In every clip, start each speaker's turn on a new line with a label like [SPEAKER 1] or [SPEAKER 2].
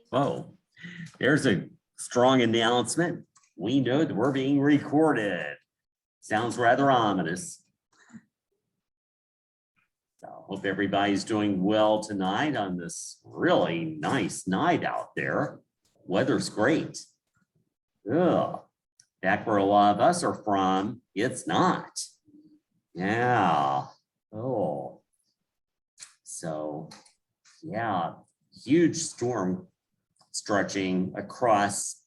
[SPEAKER 1] Whoa, there's a strong announcement. We know that we're being recorded. Sounds rather ominous. So hope everybody's doing well tonight on this really nice night out there. Weather's great. Ugh. Back where a lot of us are from, it's not. Yeah. Oh. So, yeah, huge storm stretching across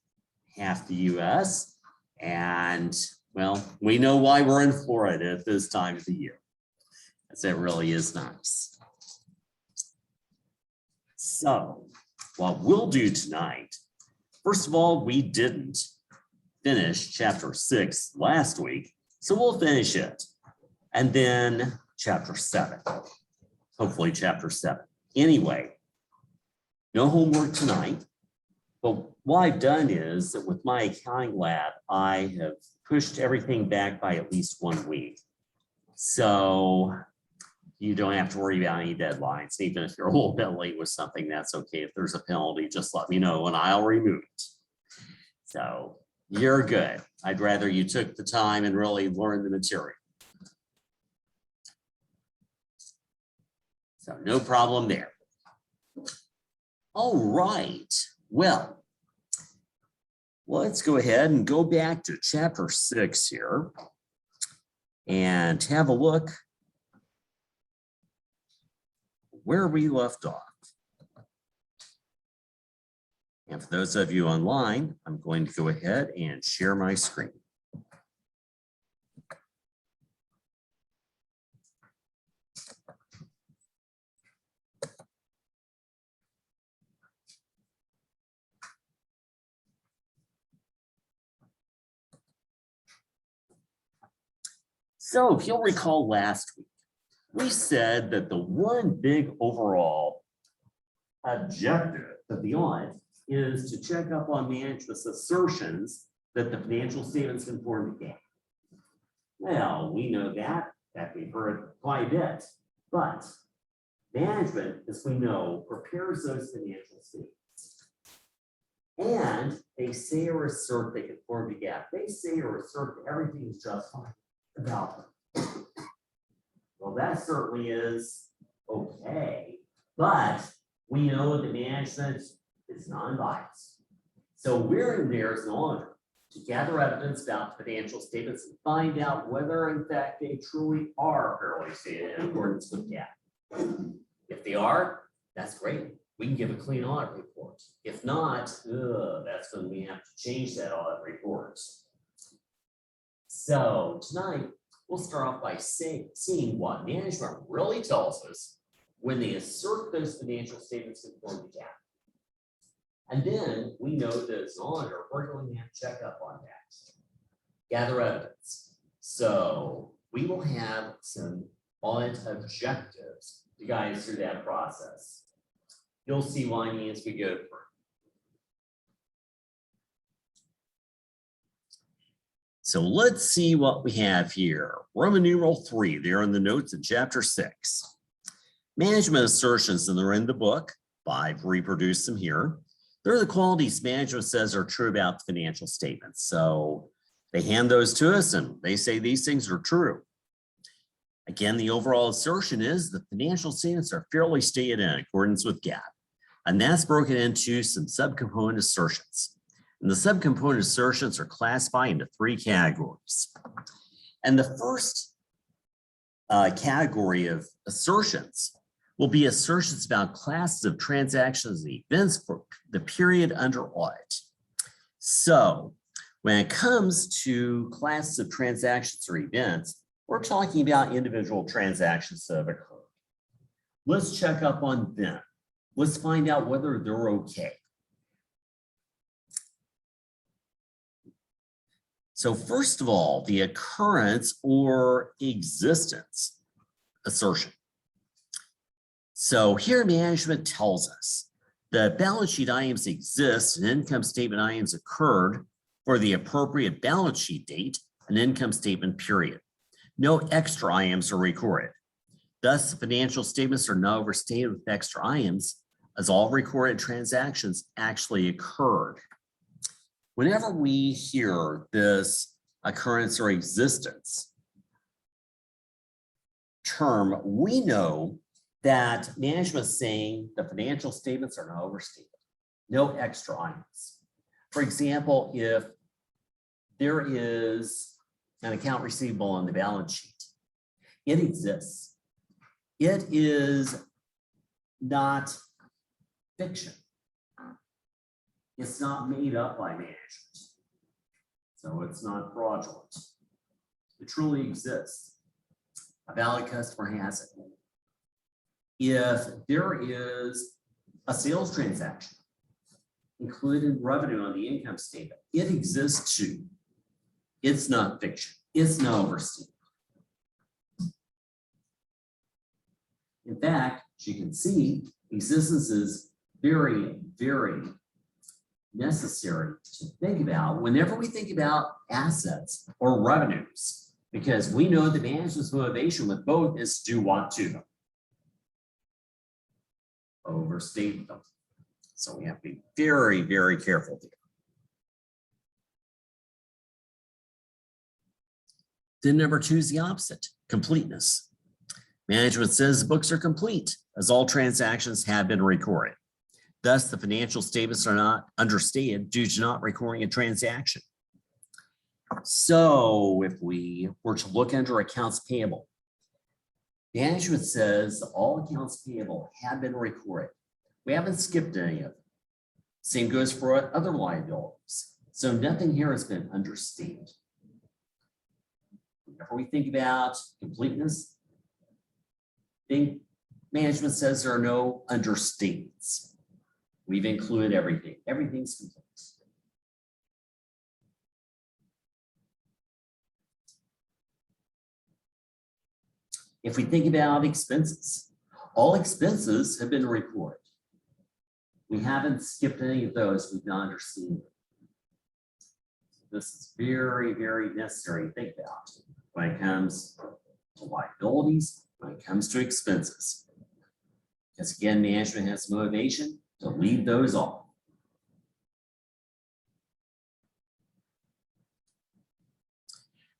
[SPEAKER 1] half the US. And well, we know why we're in Florida at this time of the year. Because it really is nice. So, what we'll do tonight, first of all, we didn't finish chapter 6 last week, so we'll finish it. And then chapter 7, hopefully chapter 7. Anyway, no homework tonight, but what I've done is that with my accounting lab, I have pushed everything back by at least 1 week. So you don't have to worry about any deadlines. Even if you're a little bit late with something, that's okay. If there's a penalty, just let me know and I'll remove it. So you're good. I'd rather you took the time and really learn the material. So no problem there. All right. Well, let's go ahead and go back to chapter 6 here and have a look where we left off. And for those of you online, I'm going to go ahead and share my screen. So if you'll recall last week, we said that the one big overall objective of the audit is to check up on management's assertions that the financial statements conform to GAAP. Well, we know that we've heard quite a bit, but management, as we know, prepares those financial statements. And they say or assert they conform to GAAP. They say or assert that everything is just fine about them. Well, that certainly is okay, but we know that management is non-biased. So we're in there as an auditor to gather evidence about the financial statements and find out whether in fact they truly are fairly stated in accordance with GAAP. If they are, that's great. We can give a clean audit report. If not, that's when we have to change that audit report. So tonight, we'll start off by seeing what management really tells us when they assert those financial statements conform to GAAP. And then we know that as an auditor, we're going to have to check up on that. Gather evidence. So we will have some audit objectives to guide us through that process. You'll see why as we go through. So let's see what we have here. Roman numeral 3, there in the notes in chapter 6. Management assertions, and they're in the book. I've reproduced them here. They're the qualities management says are true about the financial statements. So they hand those to us and they say these things are true. Again, the overall assertion is the financial statements are fairly stated in accordance with GAAP. And that's broken into some subcomponent assertions. And the subcomponent assertions are classified into 3 categories. And the first category of assertions will be assertions about classes of transactions and events for the period under audit. So when it comes to classes of transactions or events, we're talking about individual transactions that have occurred. Let's check up on them. Let's find out whether they're okay. So first of all, the occurrence or existence assertion. So here management tells us the balance sheet items exist and income statement items occurred for the appropriate balance sheet date and income statement period. No extra items are recorded. Thus, the financial statements are not overstated with extra items as all recorded transactions actually occurred. Whenever we hear this occurrence or existence term, we know that management is saying the financial statements are not overstated, no extra items. For example, if there is an account receivable on the balance sheet, it exists. It is not fiction. It's not made up by management. So it's not fraudulent. It truly exists. A valid customer has it. If there is a sales transaction included revenue on the income statement, it exists too. It's not fiction. It's no overstatement. In fact, as you can see, existence is very, very necessary to think about whenever we think about assets or revenues, because we know the management's motivation with both is to do what to them? Overstate them. So we have to be very, very careful here. Then number 2 is the opposite, completeness. Management says books are complete as all transactions have been recorded. Thus, the financial statements are not understated due to not recording a transaction. So if we were to look under accounts payable, management says all accounts payable have been recorded. We haven't skipped any of them. Same goes for other liabilities. So nothing here has been understated. Whenever we think about completeness, management says there are no understatements. We've included everything. Everything's complete. If we think about expenses, all expenses have been recorded. We haven't skipped any of those. We've not understated them. This is very, very necessary to think about when it comes to liabilities, when it comes to expenses. Because again, management has motivation to leave those off.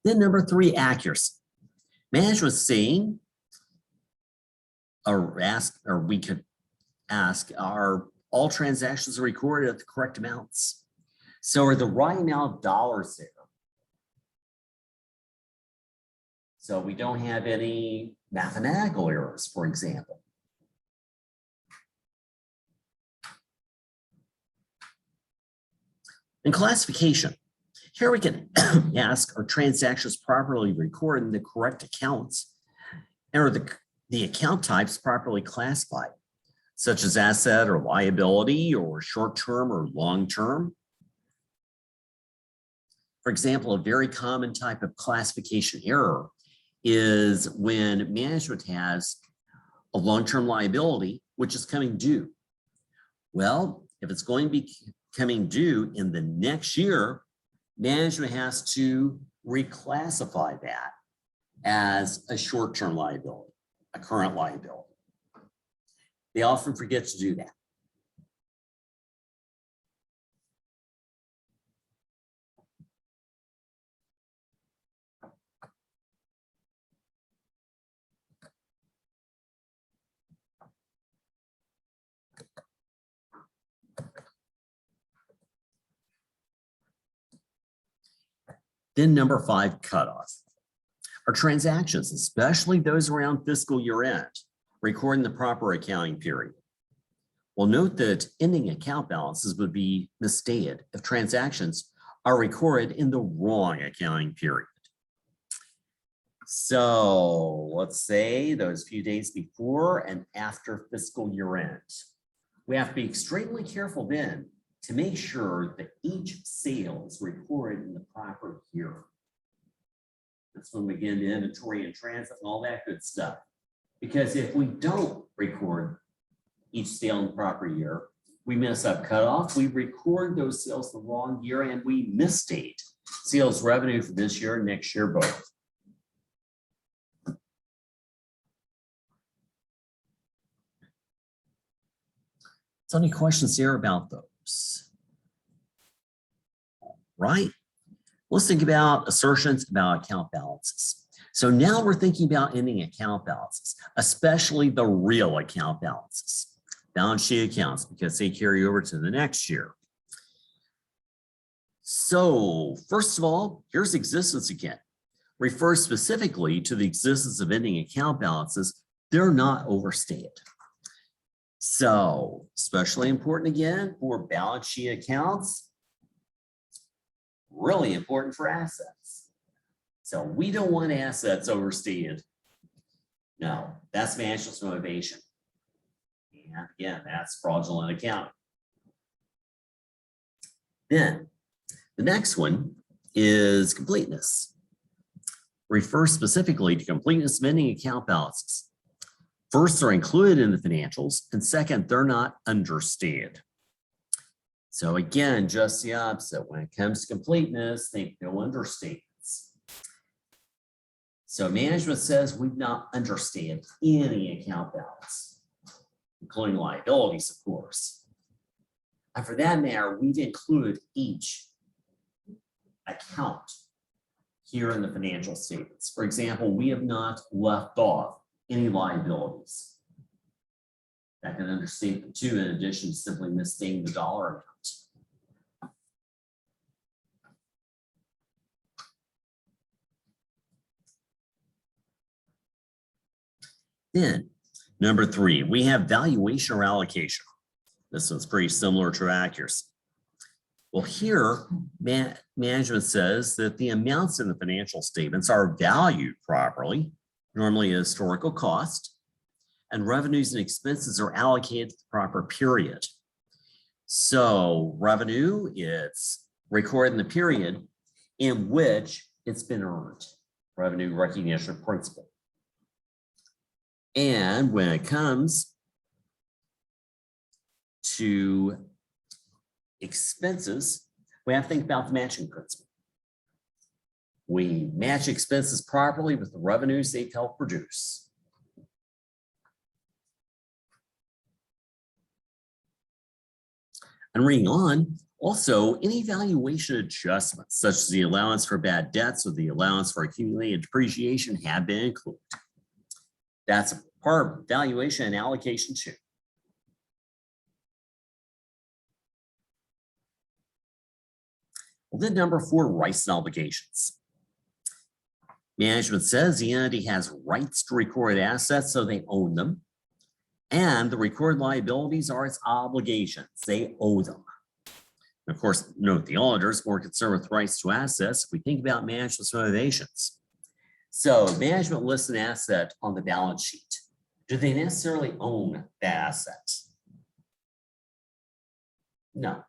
[SPEAKER 1] Then number 3, accuracy. Management saying, or we could ask, are all transactions recorded at the correct amounts? So are the right amount of dollars there? So we don't have any mathematical errors, for example. And classification. Here we can ask, are transactions properly recorded in the correct accounts? And are the account types properly classified, such as asset or liability or short-term or long-term? For example, a very common type of classification error is when management has a long-term liability, which is coming due. Well, if it's going to be coming due in the next year, management has to reclassify that as a short-term liability, a current liability. They often forget to do that. Then number 5, cutoff. Our transactions, especially those around fiscal year end, recording the proper accounting period. Well, note that ending account balances would be misstated if transactions are recorded in the wrong accounting period. So let's say those few days before and after fiscal year end. We have to be extremely careful then to make sure that each sale is recorded in the proper year. That's when we get into inventory and transit and all that good stuff. Because if we don't record each sale in the proper year, we mess up cutoff, we record those sales the wrong year, and we misstate sales revenue for this year and next year both. So any questions there about those? Right? Let's think about assertions about account balances. So now we're thinking about ending account balances, especially the real account balances, balance sheet accounts, because they carry over to the next year. So first of all, here's existence again. Refers specifically to the existence of ending account balances. They're not overstated. So especially important again for balance sheet accounts, really important for assets. So we don't want assets overstated. No, that's financial motivation. And again, that's fraudulent accounting. Then the next one is completeness. Refers specifically to completeness of ending account balances. First, they're included in the financials, and second, they're not understated. So again, just the opposite. When it comes to completeness, think no understatements. So management says we've not understated any account balance, including liabilities, of course. And for that matter, we've included each account here in the financial statements. For example, we have not left off any liabilities. That can understatement too, in addition to simply misstating the dollar amount. Then, number 3, we have valuation or allocation. This one's pretty similar to accuracy. Well, here, management says that the amounts in the financial statements are valued properly, normally a historical cost, and revenues and expenses are allocated to the proper period. So revenue, it's recorded in the period in which it's been earned, revenue recognition principle. And when it comes to expenses, we have to think about the matching principle. We match expenses properly with the revenues they've helped produce. And reading on, also any valuation adjustments, such as the allowance for bad debts or the allowance for accumulated depreciation, have been included. That's a part of valuation and allocation too. Well, then number 4, rights and obligations. Management says the entity has rights to record assets, so they own them. And the recorded liabilities are its obligations. They owe them. And of course, note the auditors more concerned with rights to assets if we think about management's motivations. So management lists an asset on the balance sheet. Do they necessarily own that asset? No.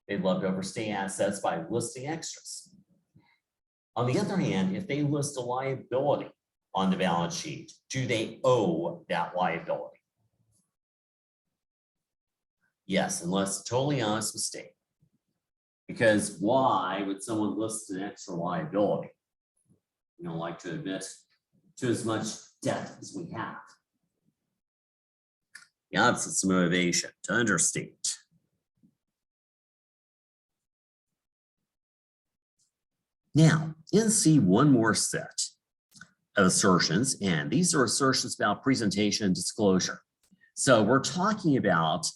[SPEAKER 1] They'd love to overstay assets by listing extras. On the other hand, if they list a liability on the balance sheet, do they owe that liability? Yes, unless a totally honest mistake. Because why would someone list an extra liability? We don't like to admit to as much debt as we have. The opposite's the motivation, to understate. Now, see one more set of assertions, and these are assertions about presentation and disclosure. So we're talking about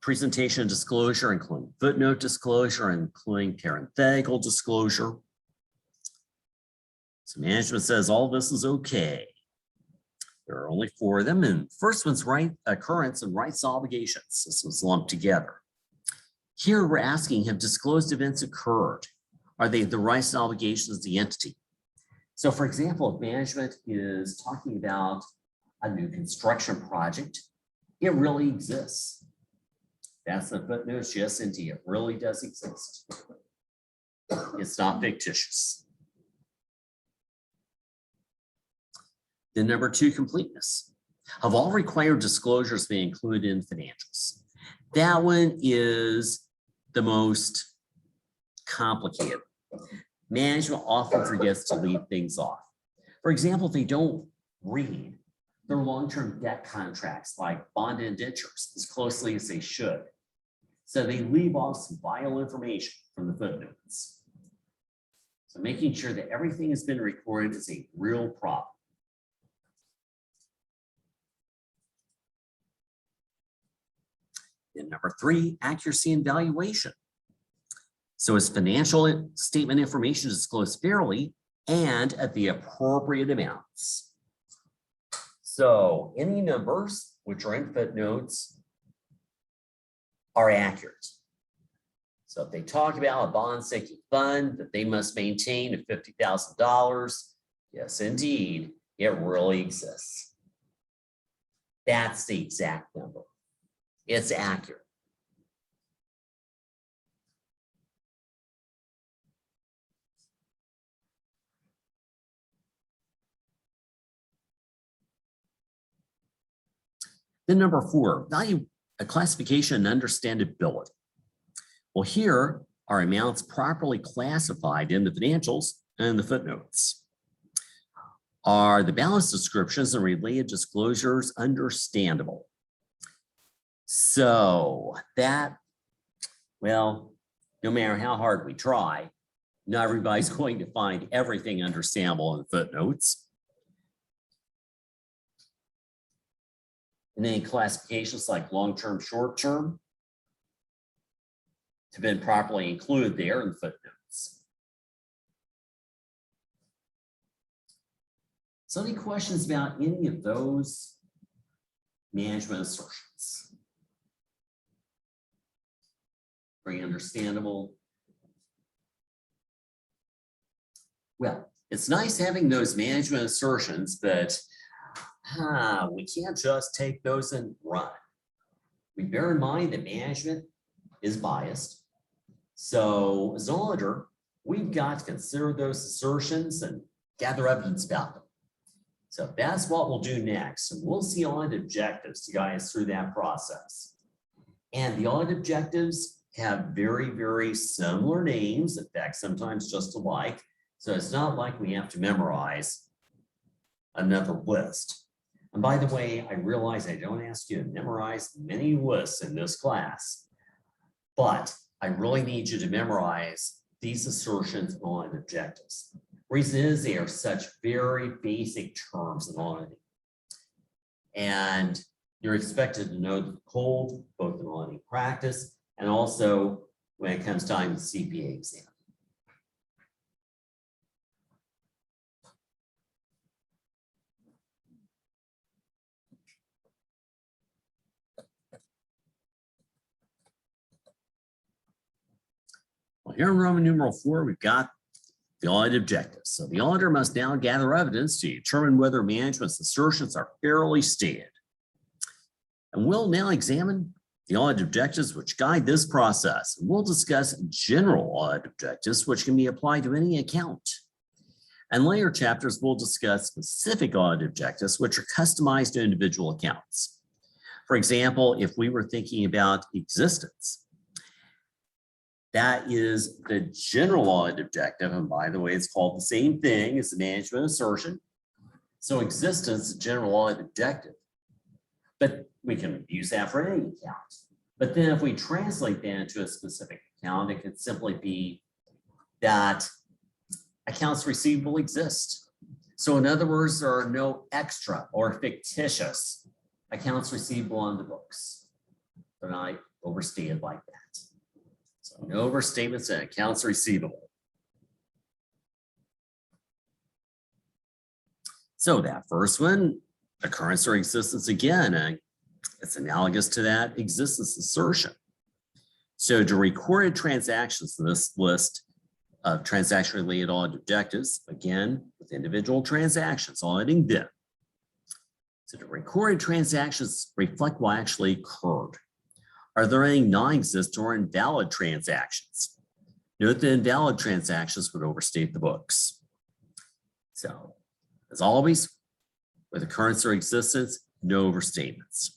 [SPEAKER 1] presentation and disclosure, including footnote disclosure, including parenthetical disclosure. So management says all this is okay. There are only 4 of them, and first one's right occurrence and rights obligations. This was lumped together. Here we're asking, have disclosed events occurred? Are they the rights and obligations of the entity? So for example, if management is talking about a new construction project, it really exists. That's the footnote, yes, indeed, it really does exist. It's not fictitious. Then number 2, completeness. Have all required disclosures been included in financials? That one is the most complicated. Management often forgets to leave things off. For example, if they don't read their long-term debt contracts like bond indentures as closely as they should. So they leave off some vital information from the footnotes. So making sure that everything has been recorded is a real problem. And number 3, accuracy and valuation. So is financial statement information disclosed fairly and at the appropriate amounts? So any numbers which are in footnotes are accurate. So if they talk about a bond sinking fund that they must maintain of $50,000, yes, indeed, it really exists. That's the exact number. It's accurate. Then number 4, value classification and understandability. Well, here are amounts properly classified in the financials and the footnotes. Are the balance descriptions and related disclosures understandable? So that, well, no matter how hard we try, not everybody's going to find everything understandable in the footnotes. And then classifications like long-term, short-term have been properly included there in the footnotes. So any questions about any of those management assertions? Very understandable. Well, it's nice having those management assertions, but we can't just take those and run. We bear in mind that management is biased. So as an auditor, we've got to consider those assertions and gather evidence about them. So that's what we'll do next. And we'll see audit objectives to guide us through that process. And the audit objectives have very, very similar names, in fact, sometimes just alike. So it's not like we have to memorize another list. And by the way, I realize I don't ask you to memorize many lists in this class, but I really need you to memorize these assertions and audit objectives. Reason is they are such very basic terms in auditing. And you're expected to know the cold, both in auditing practice and also when it comes time to CPA exam. Well, here in Roman numeral 4, we've got the audit objectives. So the auditor must now gather evidence to determine whether management's assertions are fairly stated. And we'll now examine the audit objectives which guide this process. And we'll discuss general audit objectives which can be applied to any account. And later chapters, we'll discuss specific audit objectives which are customized to individual accounts. For example, if we were thinking about existence, that is the general audit objective. And by the way, it's called the same thing as the management assertion. So existence is general audit objective. But we can use that for any account. But then if we translate that into a specific account, it could simply be that accounts receivable exist. So in other words, there are no extra or fictitious accounts receivable on the books. They're not overstated like that. So no overstatements and accounts receivable. So that first one, occurrence or existence, again, it's analogous to that existence assertion. So to recorded transactions in this list of transaction-related audit objectives, again, with individual transactions, auditing them. So the recorded transactions reflect what actually occurred. Are there any non-exist or invalid transactions? Note that invalid transactions would overstate the books. So, as always, with occurrence or existence, no overstatements.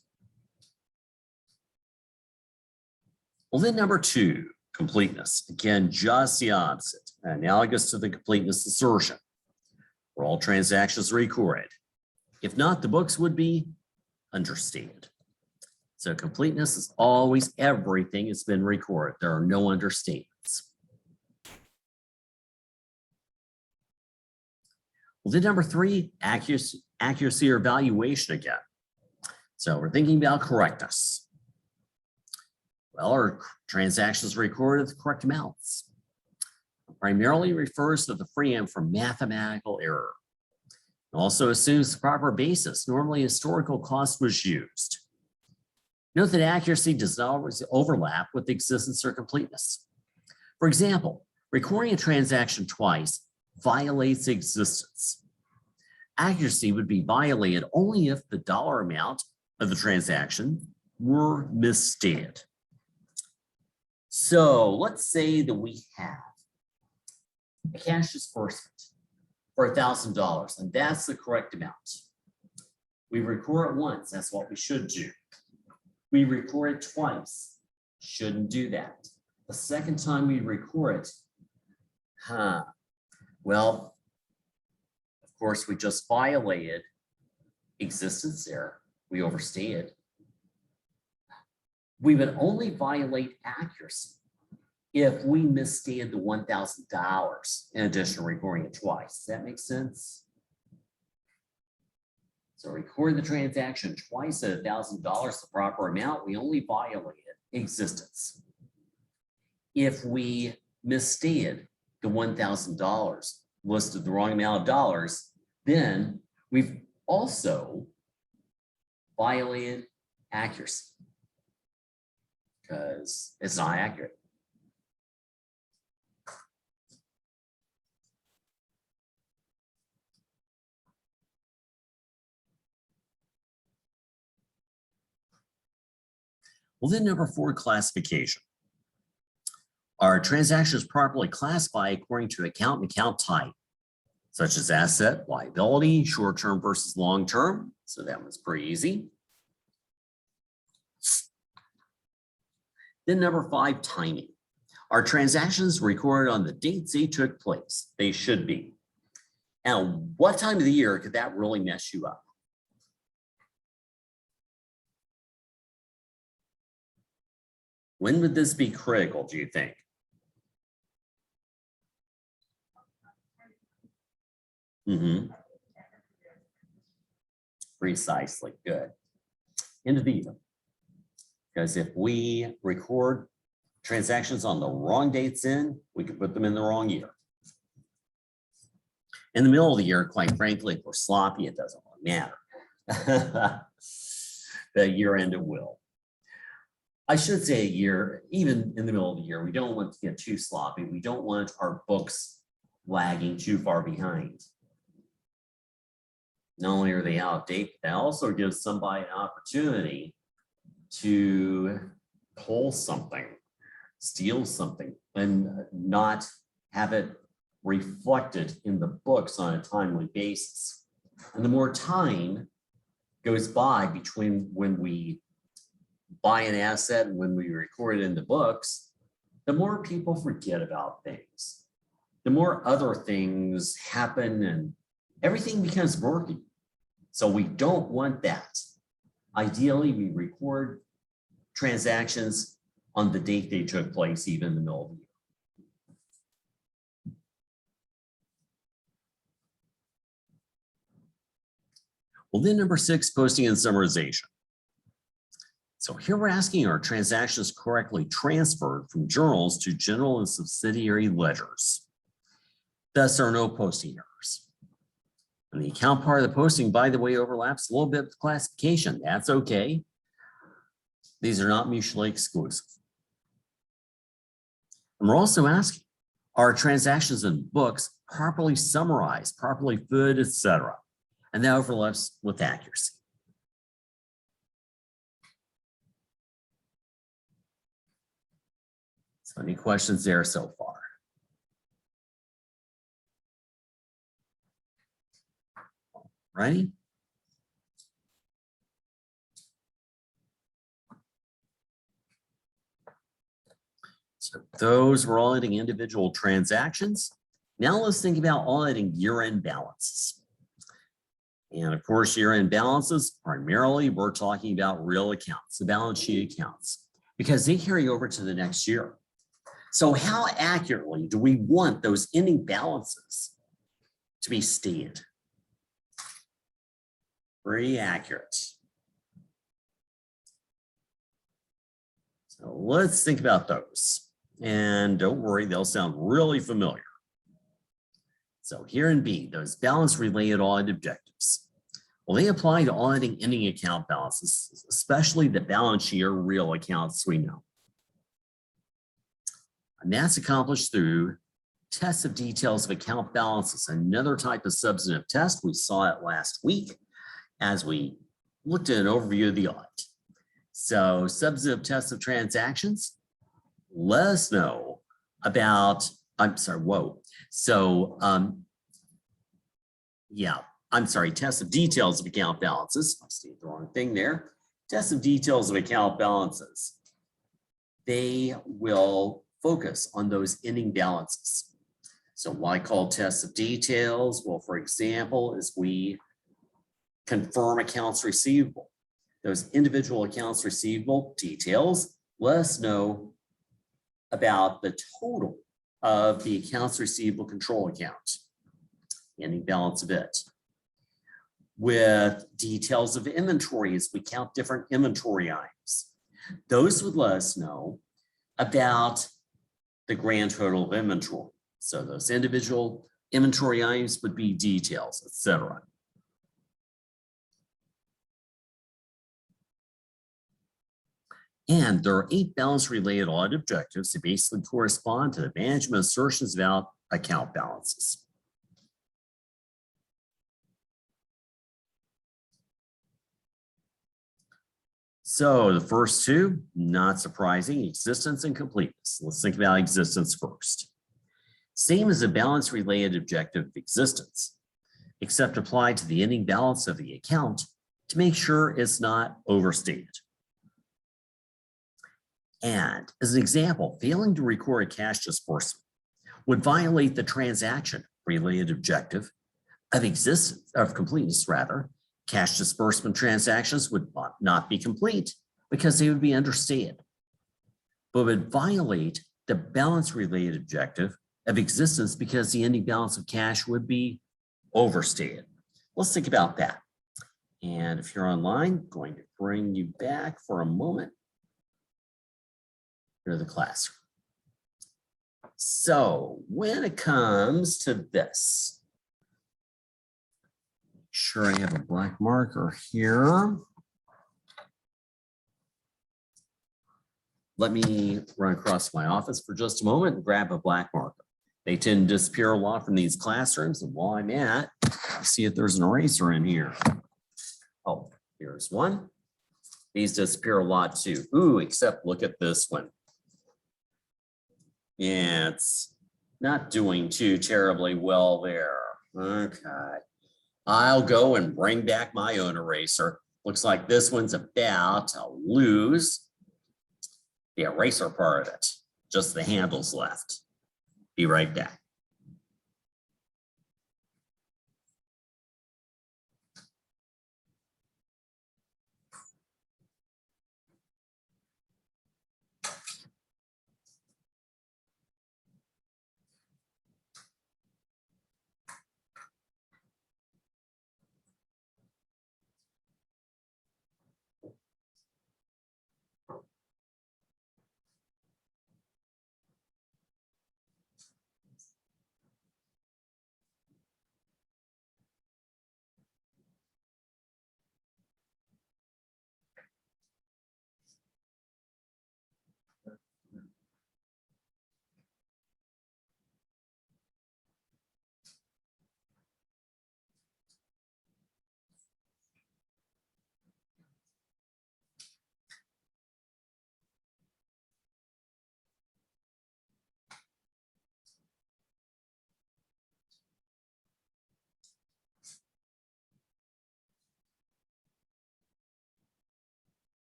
[SPEAKER 1] Well, then number 2, completeness. Again, just the opposite, analogous to the completeness assertion, where all transactions are recorded. If not, the books would be understated. So completeness is always everything has been recorded. There are no understatements. Well, then number 3, accuracy or valuation again. So we're thinking about correctness. Well, are transactions recorded at the correct amounts? Primarily refers to the freedom from mathematical error. It also assumes the proper basis. Normally, historical cost was used. Note that accuracy does not always overlap with existence or completeness. For example, recording a transaction twice violates existence. Accuracy would be violated only if the dollar amount of the transaction were misstated. So let's say that we have a cash disbursement for $1,000, and that's the correct amount. We record it once, that's what we should do. We record it twice, shouldn't do that. The second time we record it, well, of course, we just violated existence there. We overstated. We would only violate accuracy if we misstated the $1,000 in addition to recording it twice. Does that make sense? So record the transaction twice at $1,000, the proper amount, we only violated existence. If we misstated the $1,000, listed the wrong amount of dollars, then we've also violated accuracy because it's not accurate. Well, then number 4, classification. Are transactions properly classified according to account and account type, such as asset, liability, short-term versus long-term? So that one's pretty easy. Then number 5, timing. Are transactions recorded on the dates they took place? They should be. And what time of the year could that really mess you up? When would this be critical, do you think? Precisely, good. End of the year. Because if we record transactions on the wrong dates we could put them in the wrong year. In the middle of the year, quite frankly, if we're sloppy, it doesn't really matter. The year end it will. I should say a year, even in the middle of the year, we don't want to get too sloppy. We don't want our books lagging too far behind. Not only are they out of date, but that also gives somebody an opportunity to pull something, steal something, and not have it reflected in the books on a timely basis. And the more time goes by between when we buy an asset and when we record it in the books, the more people forget about things. The more other things happen and everything becomes murky. So we don't want that. Ideally, we record transactions on the date they took place, even in the middle of the year. Well, then number 6, posting and summarization. So here we're asking, are transactions correctly transferred from journals to general and subsidiary ledgers? Thus, there are no posting errors. And the account part of the posting, by the way, overlaps a little bit with classification. That's okay. These are not mutually exclusive. And we're also asking, are transactions in books properly summarized, properly footed, etc.? And that overlaps with accuracy. So any questions there so far? Right? So those were auditing individual transactions. Now let's think about auditing year-end balances. And of course, year-end balances, primarily we're talking about real accounts, the balance sheet accounts, because they carry over to the next year. So how accurately do we want those ending balances to be stated? Pretty accurate. So let's think about those. And don't worry, they'll sound really familiar. So here in B, those balance-related audit objectives. Well, they apply to auditing ending account balances, especially the balance sheet or real accounts we know. And that's accomplished through tests of details of account balances, another type of substantive test. We saw it last week as we looked at an overview of the audit. So substantive tests of transactions, let us know about, tests of details of account balances. I stated the wrong thing there. Tests of details of account balances. They will focus on those ending balances. So why call tests of details? Well, for example, as we confirm accounts receivable, those individual accounts receivable details let us know about the total of the accounts receivable control account, ending balance of it. With details of inventory as we count different inventory items, those would let us know about the grand total of inventory. So those individual inventory items would be details, etc. And there are 8 balance-related audit objectives that basically correspond to the management assertions about account balances. So the first two, not surprising, existence and completeness. Let's think about existence first. Same as a balance-related objective of existence, except applied to the ending balance of the account to make sure it's not overstated. And as an example, failing to record a cash disbursement would violate the transaction-related objective of existence, of completeness rather. Cash disbursement transactions would not be complete because they would be understated, but would violate the balance-related objective of existence because the ending balance of cash would be overstated. Let's think about that. And if you're online, I'm going to bring you back for a moment to the classroom. So when it comes to this, make sure I have a black marker here. Let me run across my office for just a moment and grab a black marker. They tend to disappear a lot from these classrooms, and while I'm at, see if there's an eraser in here. Oh, here's one. These disappear a lot too. Ooh, except look at this one. Yeah, it's not doing too terribly well there. Okay. I'll go and bring back my own eraser. Looks like this one's about to lose the eraser part of it. Just the handles left. Be right back.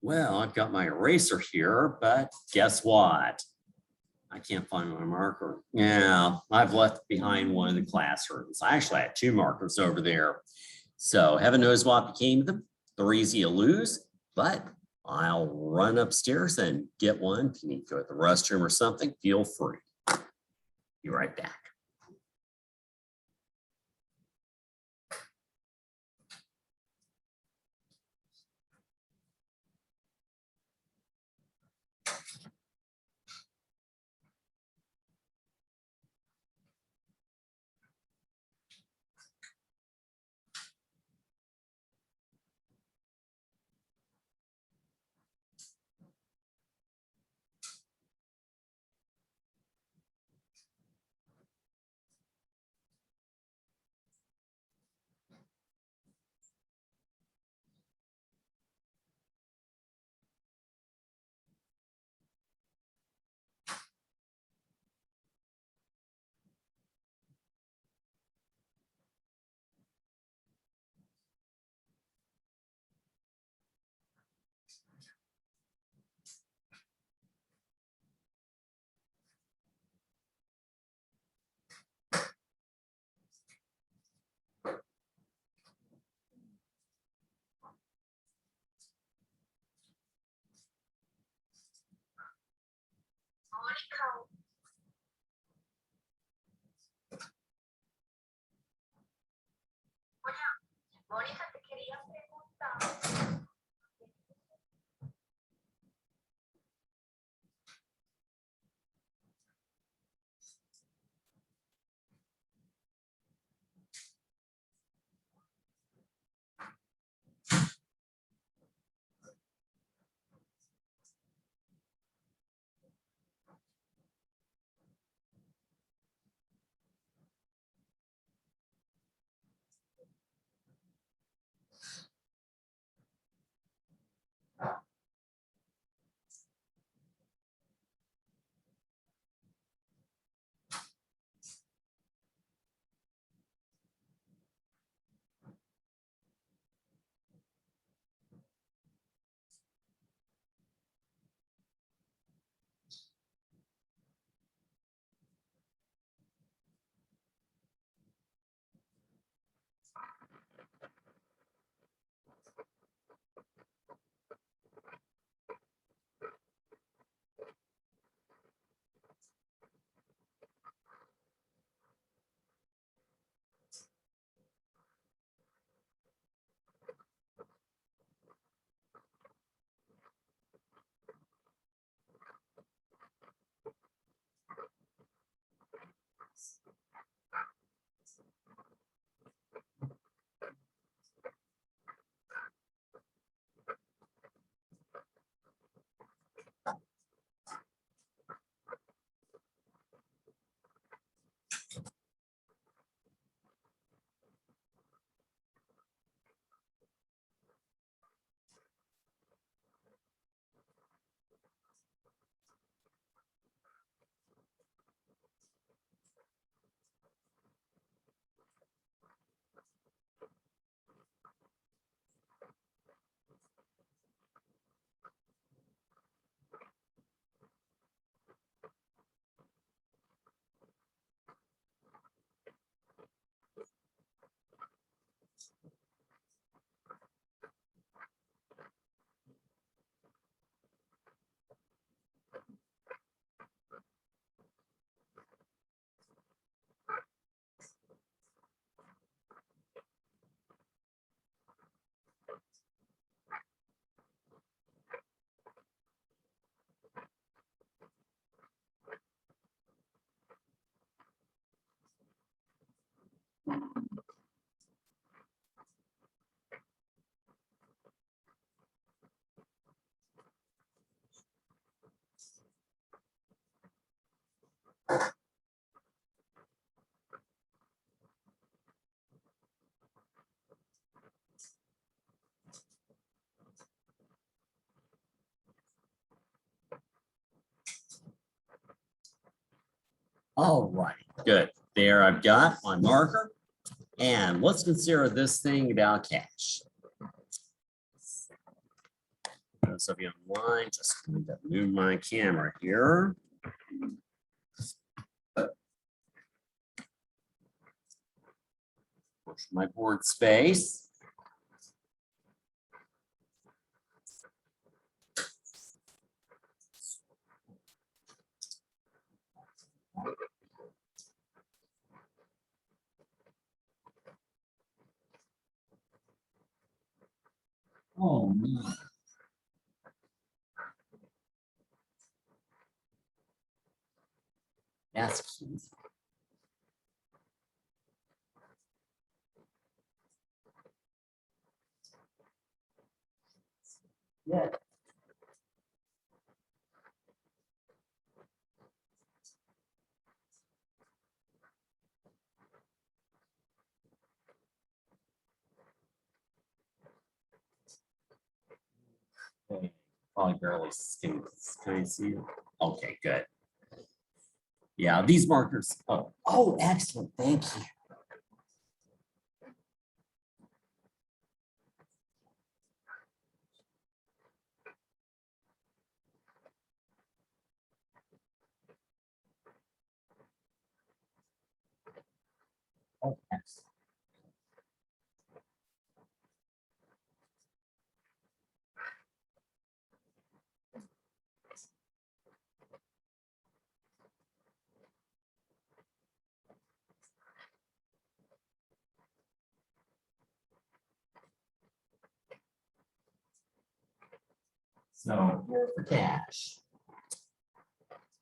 [SPEAKER 1] Well, I've got my eraser here, but guess what? I can't find my marker. Yeah, I've left behind one in the classrooms. I actually had 2 markers over there. So heaven knows what became of them. They're easy to lose, but I'll run upstairs and get one. If you need to go to the restroom or something, feel free. Be right back.
[SPEAKER 2] Mónica, te quería preguntar.
[SPEAKER 1] All right, good. There I've got my marker. And let's consider this thing about cash. those of you online, just going to move my camera here. Push my board space. Oh, no. That's cute. Yeah. Okay. Probably barely can I see it? Okay, good. Yeah, these markers. Oh, excellent. Thank you. Oh, excellent. So here for cash.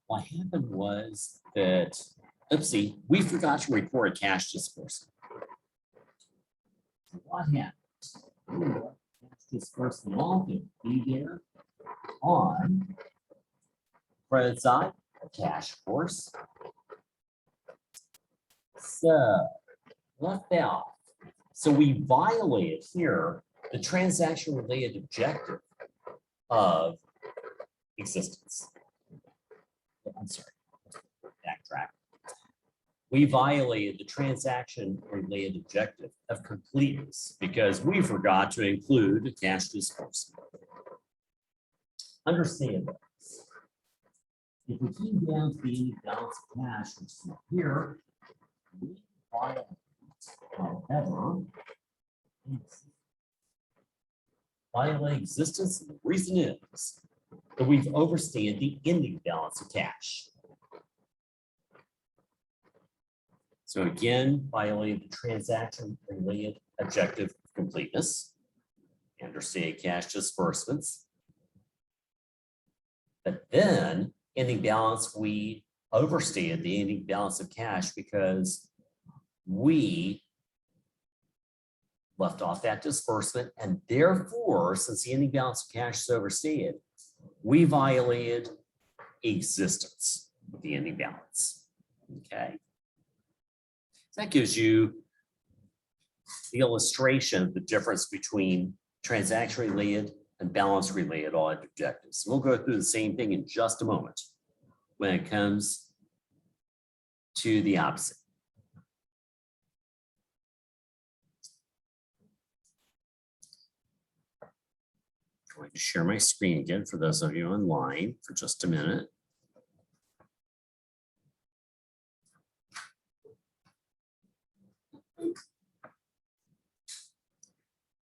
[SPEAKER 1] What happened was that, oopsie, we forgot to record a cash disbursement. So what happened? Cash disbursement all can be there on credit side, cash, of course. So left out. So we violated here the transaction related objective of existence. I'm sorry, backtrack. We violated the transaction related objective of completeness because we forgot to include a cash disbursement. Understand this. If we came down to the ending balance of cash, which is here, we violate, however, violate existence. And the reason is that we've overstated the ending balance of cash. So again, violated the transaction related objective of completeness, understated cash disbursements. But then ending balance, we overstated the ending balance of cash because we left off that disbursement, and therefore, since the ending balance of cash is overstated, we violated existence with the ending balance. Okay. So that gives you the illustration of the difference between transaction related and balance related audit objectives. We'll go through the same thing in just a moment when it comes to the opposite. I'm going to share my screen again for those of you online for just a minute.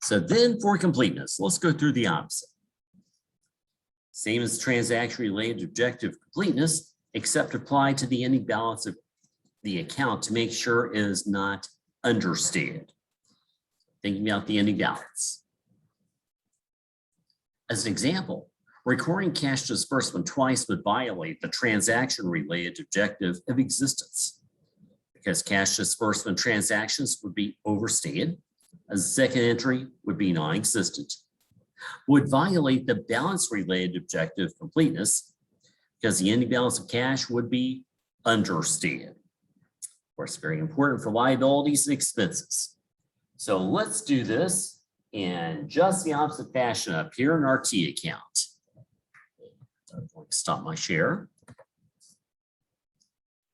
[SPEAKER 1] So then for completeness, let's go through the opposite. Same as transaction related objective completeness, except applied to the ending balance of the account to make sure it is not understated. Thinking about the ending balance. As an example, recording cash disbursement twice would violate the transaction related objective of existence because cash disbursement transactions would be overstated. A second entry would be non-existent. Would violate the balance related objective of completeness because the ending balance of cash would be understated. Of course, very important for liabilities and expenses. So let's do this in just the opposite fashion up here in our T account. I'm going to stop my share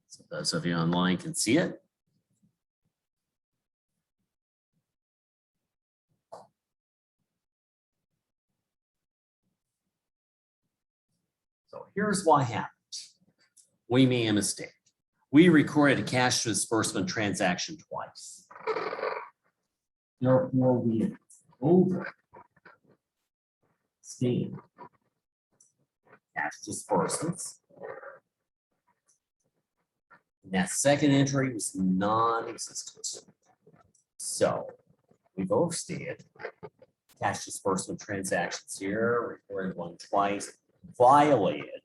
[SPEAKER 1] so those of you online can see it. So here's what happened. We made a mistake. We recorded a cash disbursement transaction twice. Therefore, we overstated cash disbursements. And that second entry was non-existent. So we've overstated cash disbursement transactions here, recorded one twice, violated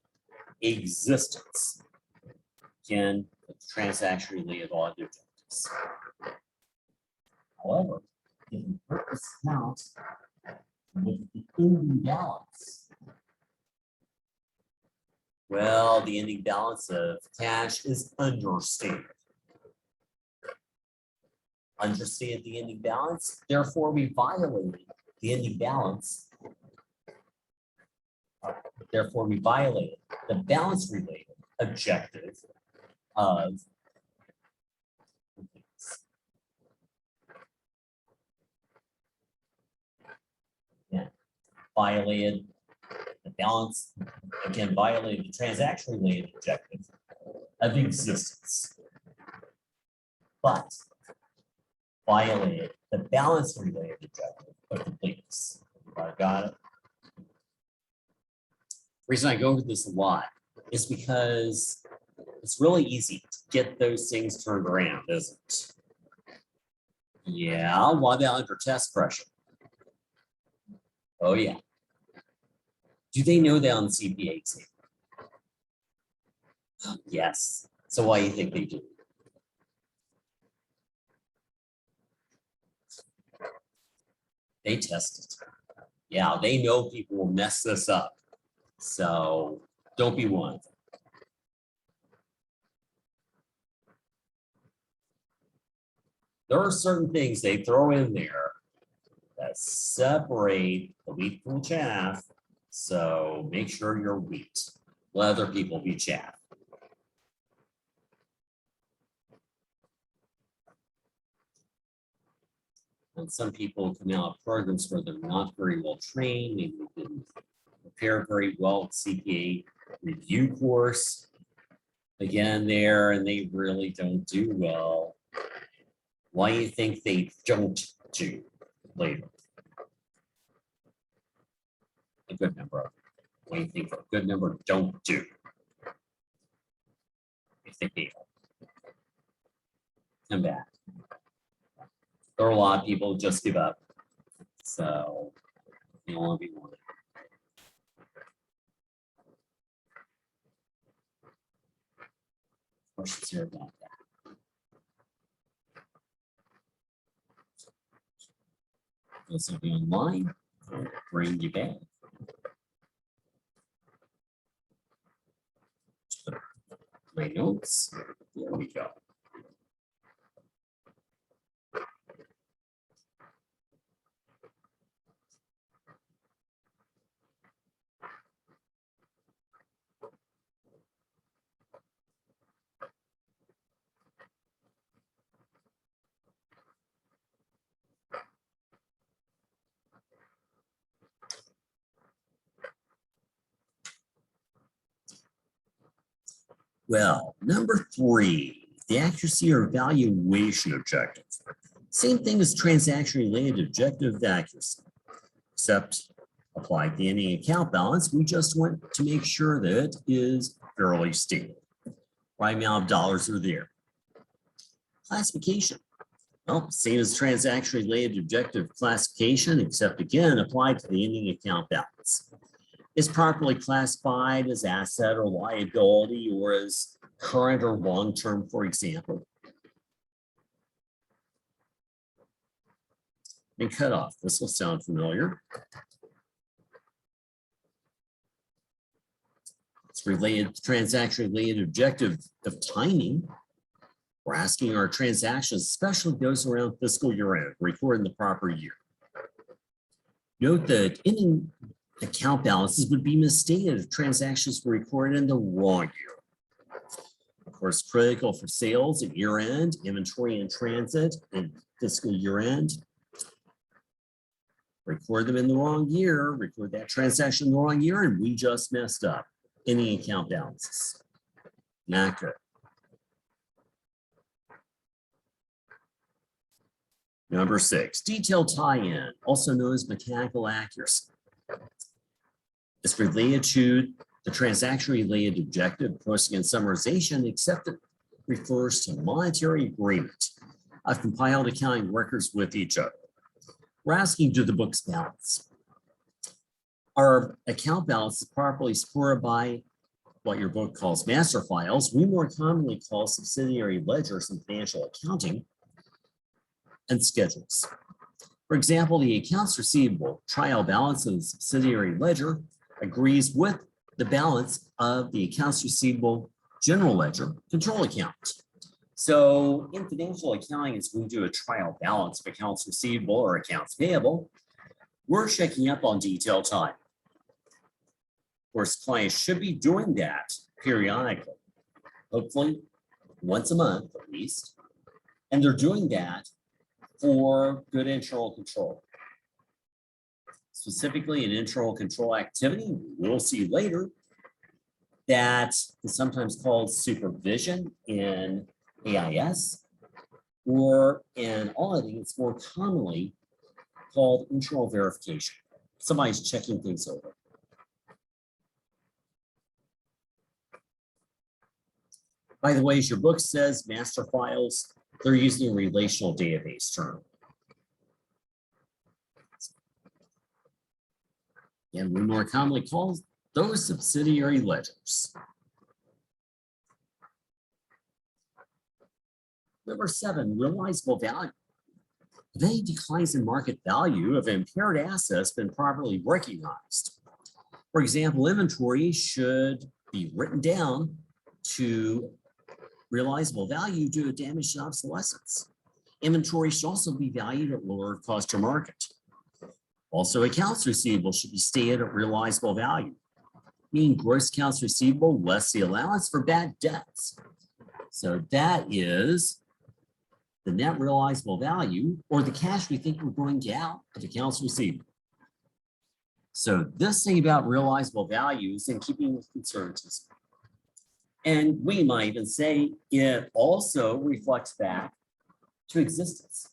[SPEAKER 1] existence. Again, the transaction related audit objectives. However, if we purpose count with the ending balance, well, the ending balance of cash is understated. Understated the ending balance, therefore we violated the ending balance. Therefore, we violated the balance related objective of violated the balance, again, violated the transaction related objective of existence, but violated the balance related objective of completeness. I got it. Reason I go over this a lot is because it's really easy to get those things turned around, isn't it? Yeah, why about under test pressure? Oh yeah. Do they know that on the CPA exam? Yes. So why do you think they do? They test it. Yeah, they know people will mess this up. So don't be one of them. There are certain things they throw in there that separate the wheat from the chaff. So make sure you're wheat. Let other people be chaff. And some people come out of programs where they're not very well trained, maybe they didn't prepare very well at CPA review course. Again, there, and they really don't do well. Why do you think they don't do later? A good number of them. What do you think a good number don't do? If they fail. Come back. There are a lot of people who just give up. So you don't want to be one. Questions here about that? Those of you online, I'll bring you back. My notes. There we go. Well, number 3, the accuracy or valuation objective. Same thing as transaction related objective of accuracy, except applied the ending account balance. We just want to make sure that it is fairly stated. Right amount of dollars are there. Classification. Well, same as transaction related objective classification, except again, applied to the ending account balance. Is properly classified as asset or liability or as current or long-term, for example. And cut off. This will sound familiar. It's related to transaction related objective of timing. We're asking our transactions, especially those around fiscal year end, record in the proper year. Note that ending account balances would be misstated if transactions were recorded in the wrong year. Of course, critical for sales at year end, inventory in transit, and fiscal year end. Record them in the wrong year, record that transaction in the wrong year, and we just messed up. any account balances. Not good. Number 6, detailed tie-in, also known as mechanical accuracy. It's related to the transaction-related objective, posting and summarization, except it refers to monetary agreement. I've compiled accounting records with each other. We're asking, do the books balance? Our account balance is properly supported by what your book calls master files. We more commonly call subsidiary ledgers in financial accounting, and schedules. For example, the accounts receivable trial balance of the subsidiary ledger agrees with the balance of the accounts receivable general ledger control account. So in financial accounting, as we do a trial balance of accounts receivable or accounts payable, we're checking up on detailed time. Of course, clients should be doing that periodically, hopefully once a month at least. And they're doing that for good internal control. Specifically, an internal control activity, we'll see later, that is sometimes called supervision in AIS, or in auditing, it's more commonly called internal verification. Somebody's checking things over. By the way, as your book says, master files, they're using a relational database term. And we more commonly call those subsidiary ledgers. Number 7, realizable value. If any declines in market value of impaired assets been properly recognized. For example, inventory should be written down to realizable value due to damage and obsolescence. Inventory should also be valued at lower cost to market. Also, accounts receivable should be stated at realizable value, meaning gross accounts receivable less the allowance for bad debts. So that is the net realizable value, or the cash we think we're going to out of accounts receivable. So this thing about realizable value is in keeping with conservatism. And we might even say it also reflects back to existence,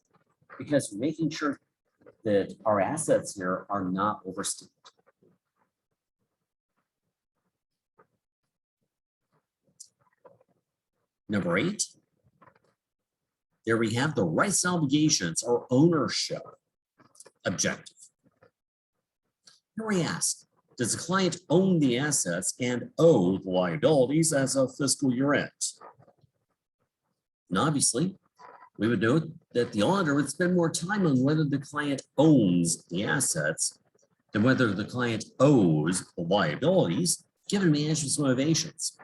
[SPEAKER 1] because we're making sure that our assets here are not overstated. Number 8, there we have the rights and obligations or ownership objective. Here we ask, does the client own the assets and owe the liabilities as of fiscal year end? And obviously, we would note that the auditor would spend more time on whether the client owns the assets than whether the client owes the liabilities, given management's motivations.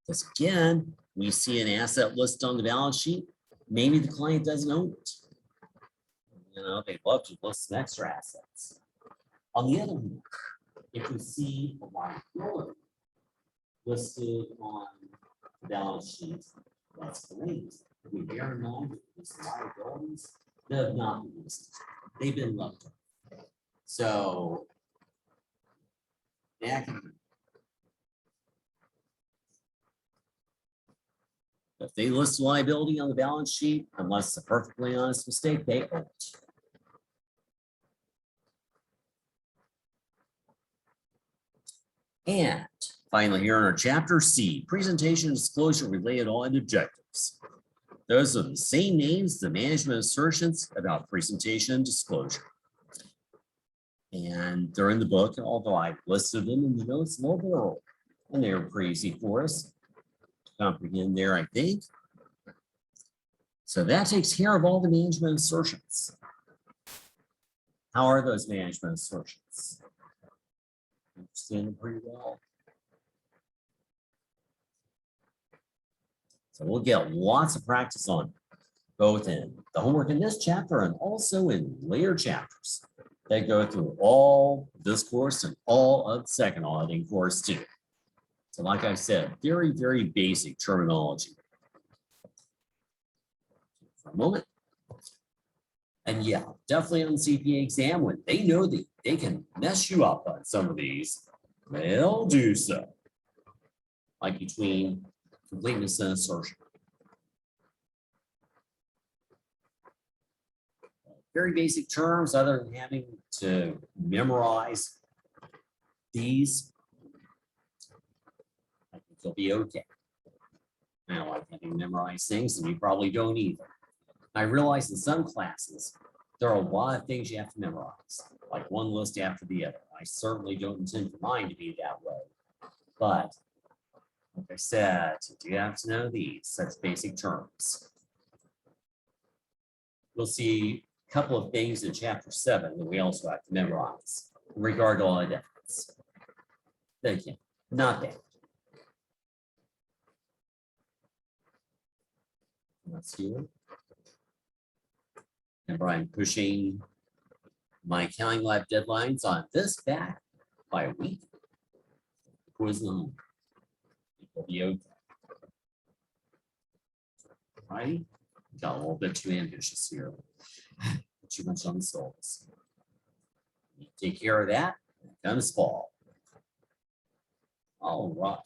[SPEAKER 1] Because again, we see an asset listed on the balance sheet, maybe the client doesn't own it. You know, they'd love to list some extra assets. On the other hand, if we see a liability listed on the balance sheet, that's great. If we bear in mind that these liabilities, they have not been listed. They've been left. So that can, if they list a liability on the balance sheet, unless it's a perfectly honest mistake, they own it. And finally, here in our chapter C, presentation disclosure related audit objectives. Those are the same names, the management assertions about presentation and disclosure. And they're in the book, although I listed them in the notes a little bit earlier. And they were pretty easy for us to comprehend there, I think. So that takes care of all the management assertions. How are those management assertions? Understand them pretty well. So we'll get lots of practice on both in the homework in this chapter and also in later chapters that go through all this course and all of the second auditing course too. So like I said, very, very basic terminology. For a moment. And yeah, definitely on the CPA exam, when they know that they can mess you up on some of these, they'll do so. Like between completeness and assertion. Very basic terms, other than having to memorize these, I think you'll be okay. I don't like having memorized things, and you probably don't either. I realize in some classes, there are a lot of things you have to memorize, like one list after the other. I certainly don't intend for mine to be that way. But like I said, you have to know these, such basic terms. We'll see a couple of things in chapter 7 that we also have to memorize in regard to audit evidence. Thank you. Not bad. Let's see. Remember, I'm pushing my accounting lab deadlines on this back by a week. Quiz on. It'll be okay. Right? Got a little bit too ambitious here. Too much on the souls. Take care of that. Comes fall. All right.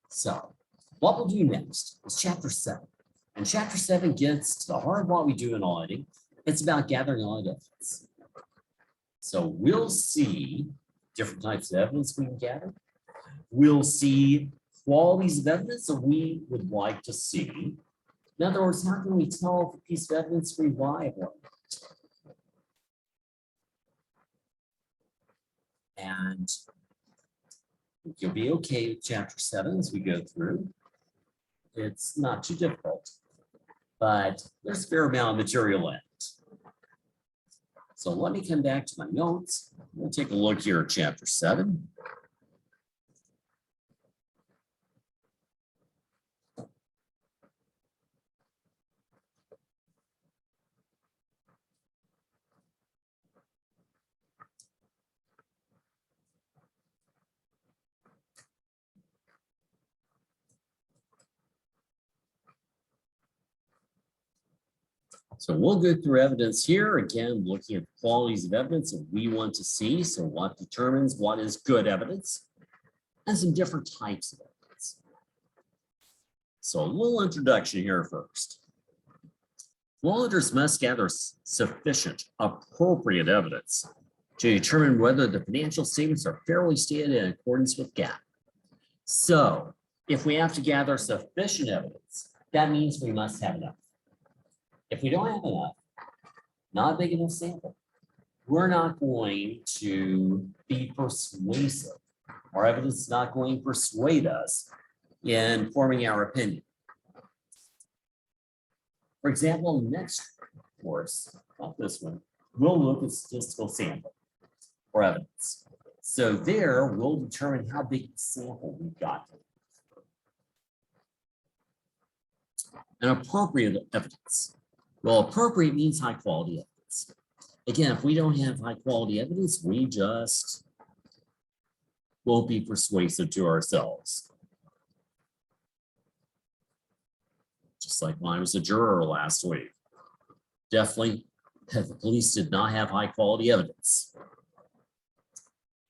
[SPEAKER 1] So, what we'll do next is chapter 7. And chapter 7 gets to the heart of what we do in auditing. It's about gathering audit evidence. So we'll see different types of evidence we can gather. We'll see qualities of evidence that we would like to see. In other words, how can we tell if a piece of evidence is reliable? And you'll be okay with chapter 7 as we go through. It's not too difficult, but there's a fair amount of material in it. So let me come back to my notes. We'll take a look here at chapter 7. So we'll go through evidence here, again, looking at the qualities of evidence that we want to see. So what determines what is good evidence and some different types of evidence. So a little introduction here first. Auditors must gather sufficient, appropriate evidence to determine whether the financial statements are fairly stated in accordance with GAAP. So if we have to gather sufficient evidence, that means we must have enough. If we don't have enough, not a big enough sample, we're not going to be persuasive. Our evidence is not going to persuade us in forming our opinion. For example, next course, not this one, we'll look at statistical sample for evidence. So there we'll determine how big a sample we've got. An appropriate evidence. Well, appropriate means high quality evidence. Again, if we don't have high quality evidence, we just won't be persuasive to ourselves. Just like when I was a juror last week. Definitely, the police did not have high quality evidence.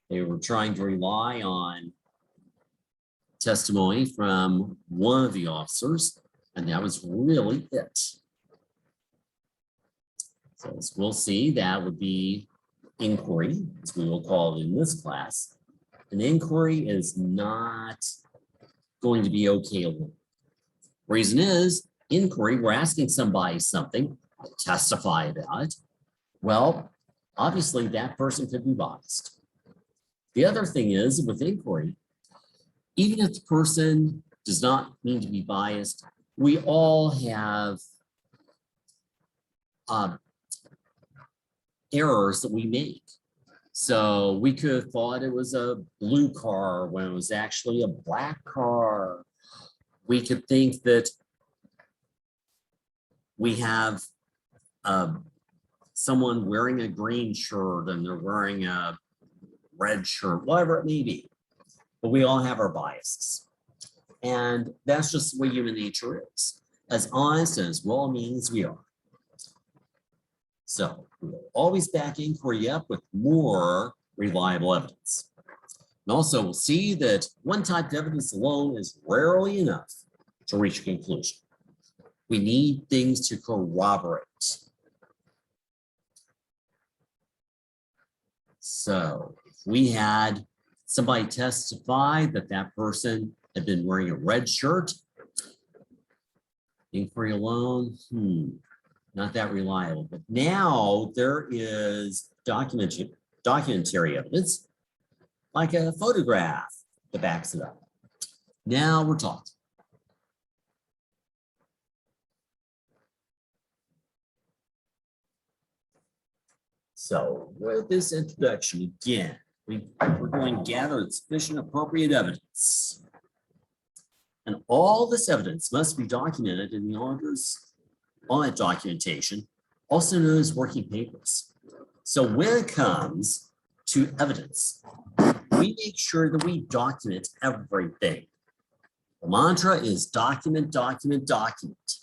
[SPEAKER 1] They were trying to rely on testimony from one of the officers, and that was really it. So as we'll see, that would be inquiry, as we will call it in this class. An inquiry is not going to be okay alone. Reason is, inquiry, we're asking somebody something to testify about it. Well, obviously that person could be biased. The other thing is with inquiry, even if the person does not mean to be biased, we all have errors that we make. So we could have thought it was a blue car when it was actually a black car. We could think that we have someone wearing a green shirt and they're wearing a red shirt, whatever it may be. But we all have our biases. And that's just the way human nature is. As honest and as well-meaning as we are. So we'll always back inquiry up with more reliable evidence. And also we'll see that one type of evidence alone is rarely enough to reach a conclusion. We need things to corroborate. So if we had somebody testify that that person had been wearing a red shirt, inquiry alone, not that reliable. But now there is documentary evidence, like a photograph that backs it up. Now we're talking. So with this introduction, again, we're going to gather sufficient appropriate evidence. And all this evidence must be documented in the auditor's audit documentation, also known as working papers. So when it comes to evidence, we make sure that we document everything. The mantra is document, document, document,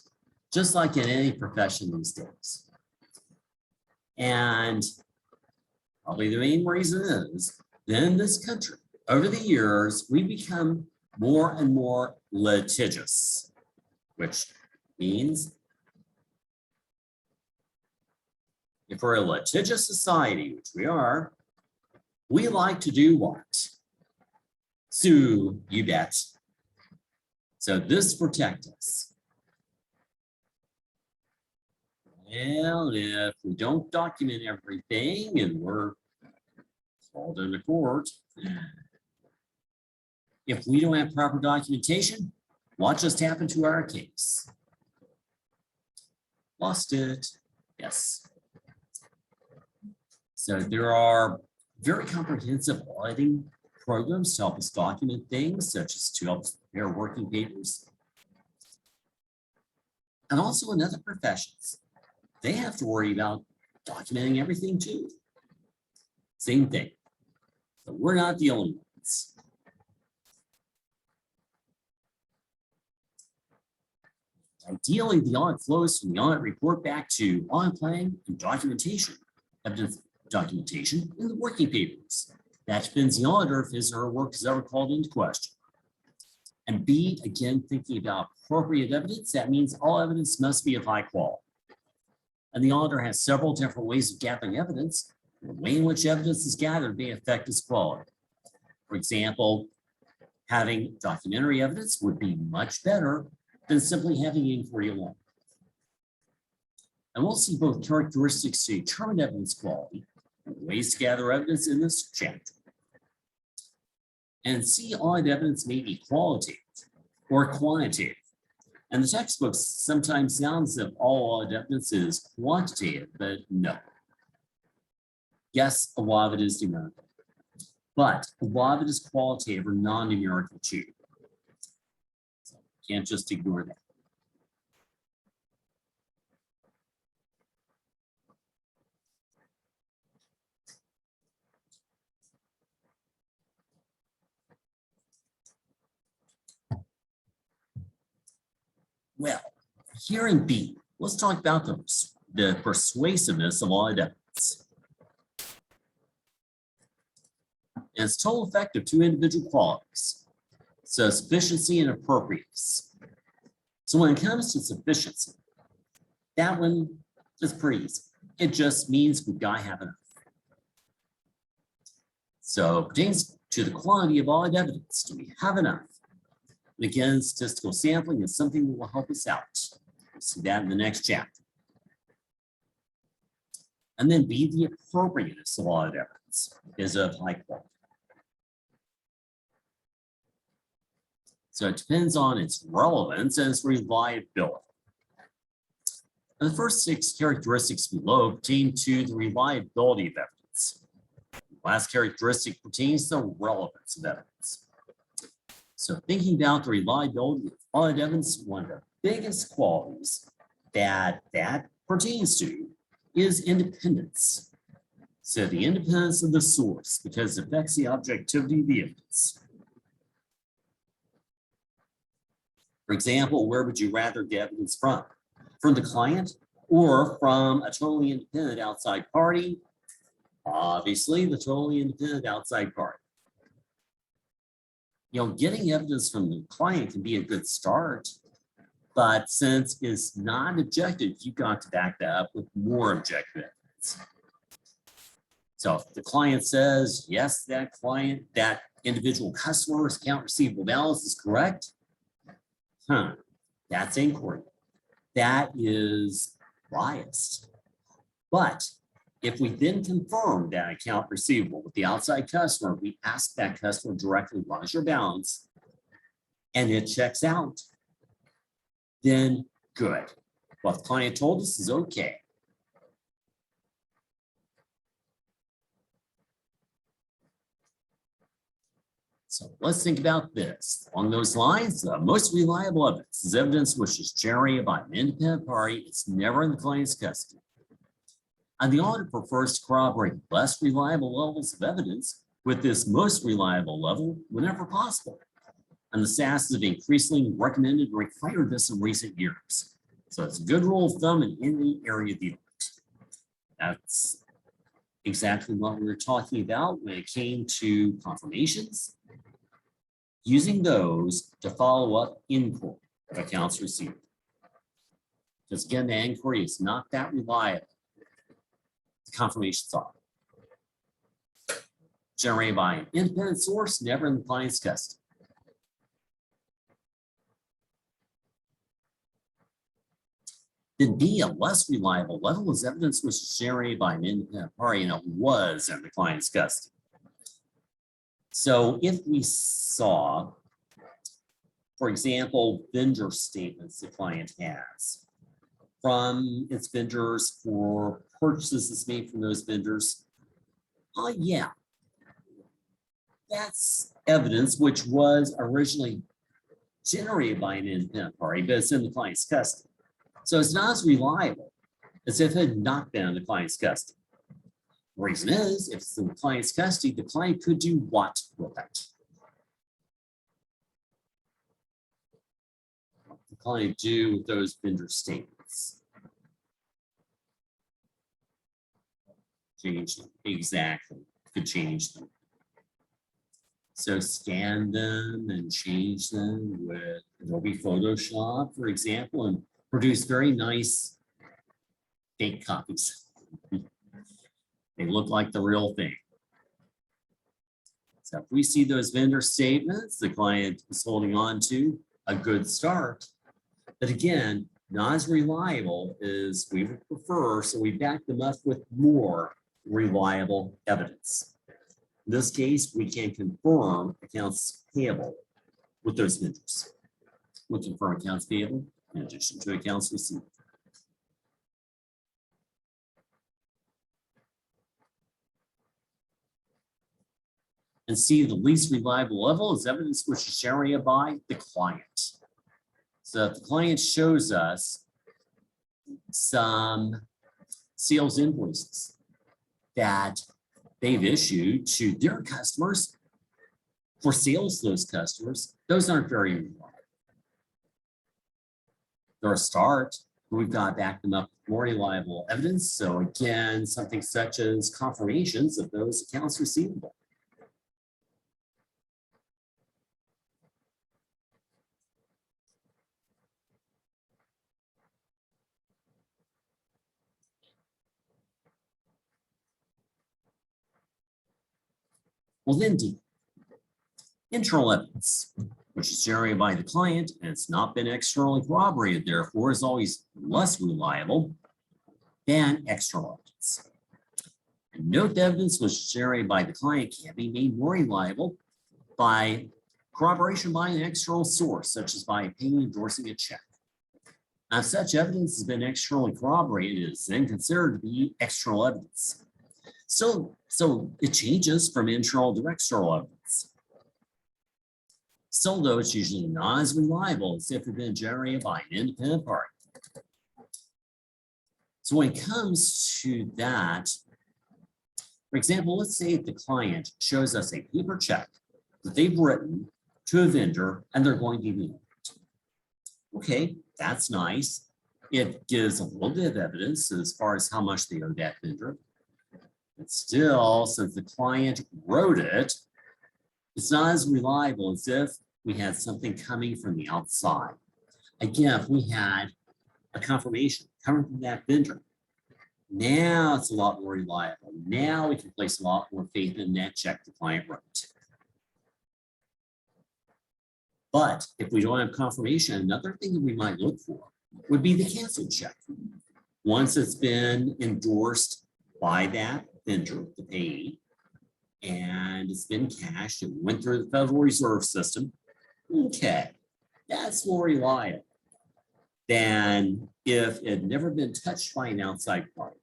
[SPEAKER 1] just like in any profession these days. And probably the main reason is that in this country, over the years, we become more and more litigious, which means if we're a litigious society, which we are, we like to do what? Sue, you bet. So this protects us. Well, if we don't document everything and we're called into court, if we don't have proper documentation, what just happened to our case? Lost it. Yes. So there are very comprehensive auditing programs to help us document things, such as to help us prepare working papers. And also in other professions, they have to worry about documenting everything too. Same thing. So we're not the only ones. Ideally, the audit flows from the audit report back to audit plan and documentation, evidence documentation in the working papers. That depends the auditor if his or her work is ever called into question. And B, again, thinking about appropriate evidence, that means all evidence must be of high quality. And the auditor has several different ways of gathering evidence. The way in which evidence is gathered may affect its quality. For example, having documentary evidence would be much better than simply having inquiry alone. And we'll see both characteristics to determine evidence quality and ways to gather evidence in this chapter. And see audit evidence may be qualitative or quantitative. And the textbook sometimes sounds as if all audit evidence is quantitative, but no. Yes, a lot of it is numerical, but a lot of it is qualitative or non-numerical too. So can't just ignore that. Well, here in B, let's talk about the persuasiveness of audit evidence. And its total effect of two individual qualities. So sufficiency and appropriateness. So when it comes to sufficiency, that one is pretty easy. It just means we've got to have enough. So it pertains to the quantity of audit evidence. Do we have enough? And again, statistical sampling is something that will help us out. We'll see that in the next chapter. And then B, the appropriateness of audit evidence is of high quality. So it depends on its relevance and its reliability. And the first 6 characteristics below pertain to the reliability of evidence. The last characteristic pertains to the relevance of evidence. So thinking about the reliability of audit evidence, one of the biggest qualities that pertains to is independence. So the independence of the source, because it affects the objectivity of the evidence. For example, where would you rather get evidence from? From the client or from a totally independent outside party? Obviously, the totally independent outside party. Getting evidence from the client can be a good start, but since it's not objective, you've got to back that up with more objective evidence. So if the client says, yes, that individual customer's account receivable balance is correct, that's inquiry. That is biased. But if we then confirm that account receivable with the outside customer, we ask that customer directly, what is your balance? And it checks out, then good. What the client told us is okay. So let's think about this. Along those lines, the most reliable evidence is evidence which is generated by an independent party. It's never in the client's custody. And the audit prefers to corroborate less reliable levels of evidence with this most reliable level whenever possible. And the SAS have increasingly recommended and required this in recent years. So it's a good rule of thumb in any area of the audit. That's exactly what we were talking about when it came to confirmations. Using those to follow up inquiry of accounts receivable. Because again, the inquiry is not that reliable. The confirmations are generated by an independent source, never in the client's custody. Then B, a less reliable level is evidence which is generated by an independent party and it was in the client's custody. So if we saw, for example, vendor statements the client has from its vendors for purchases it's made from those vendors, yeah, that's evidence which was originally generated by an independent party, but it's in the client's custody. So it's not as reliable as if it had not been in the client's custody. The reason is, if it's in the client's custody, the client could do what with it? What the client do with those vendor statements? Change them. Exactly. Could change them. So scan them and change them with Adobe Photoshop, for example, and produce very nice fake copies. They look like the real thing. So if we see those vendor statements, the client is holding on to a good start. But again, not as reliable as we would prefer, so we back them up with more reliable evidence. In this case, we can confirm accounts payable with those vendors. We'll confirm accounts payable in addition to accounts receivable. And C, the least reliable level is evidence which is generated by the client. So if the client shows us some sales invoices that they've issued to their customers for sales to those customers, those aren't very reliable. They're a start, but we've got to back them up with more reliable evidence. So again, something such as confirmations of those accounts receivable. Well, then D, internal evidence, which is generated by the client and it's not been externally corroborated, therefore is always less reliable than external evidence. And note the evidence which is generated by the client can be made more reliable by corroboration by an external source, such as by paying endorsing a check. Now, if such evidence has been externally corroborated, it is then considered to be external evidence. So it changes from internal to external evidence. Still, though, it's usually not as reliable as if it had been generated by an independent party. So when it comes to that, for example, let's say the client shows us a paper check that they've written to a vendor and they're going to mail it. Okay, that's nice. It gives a little bit of evidence as far as how much they owe that vendor. But still, since the client wrote it, it's not as reliable as if we had something coming from the outside. Again, if we had a confirmation coming from that vendor, now it's a lot more reliable. Now we can place a lot more faith in that check the client wrote. But if we don't have confirmation, another thing that we might look for would be the canceled check. Once it's been endorsed by that vendor, the payee, and it's been cashed and went through the Federal Reserve System, okay, that's more reliable than if it had never been touched by an outside party.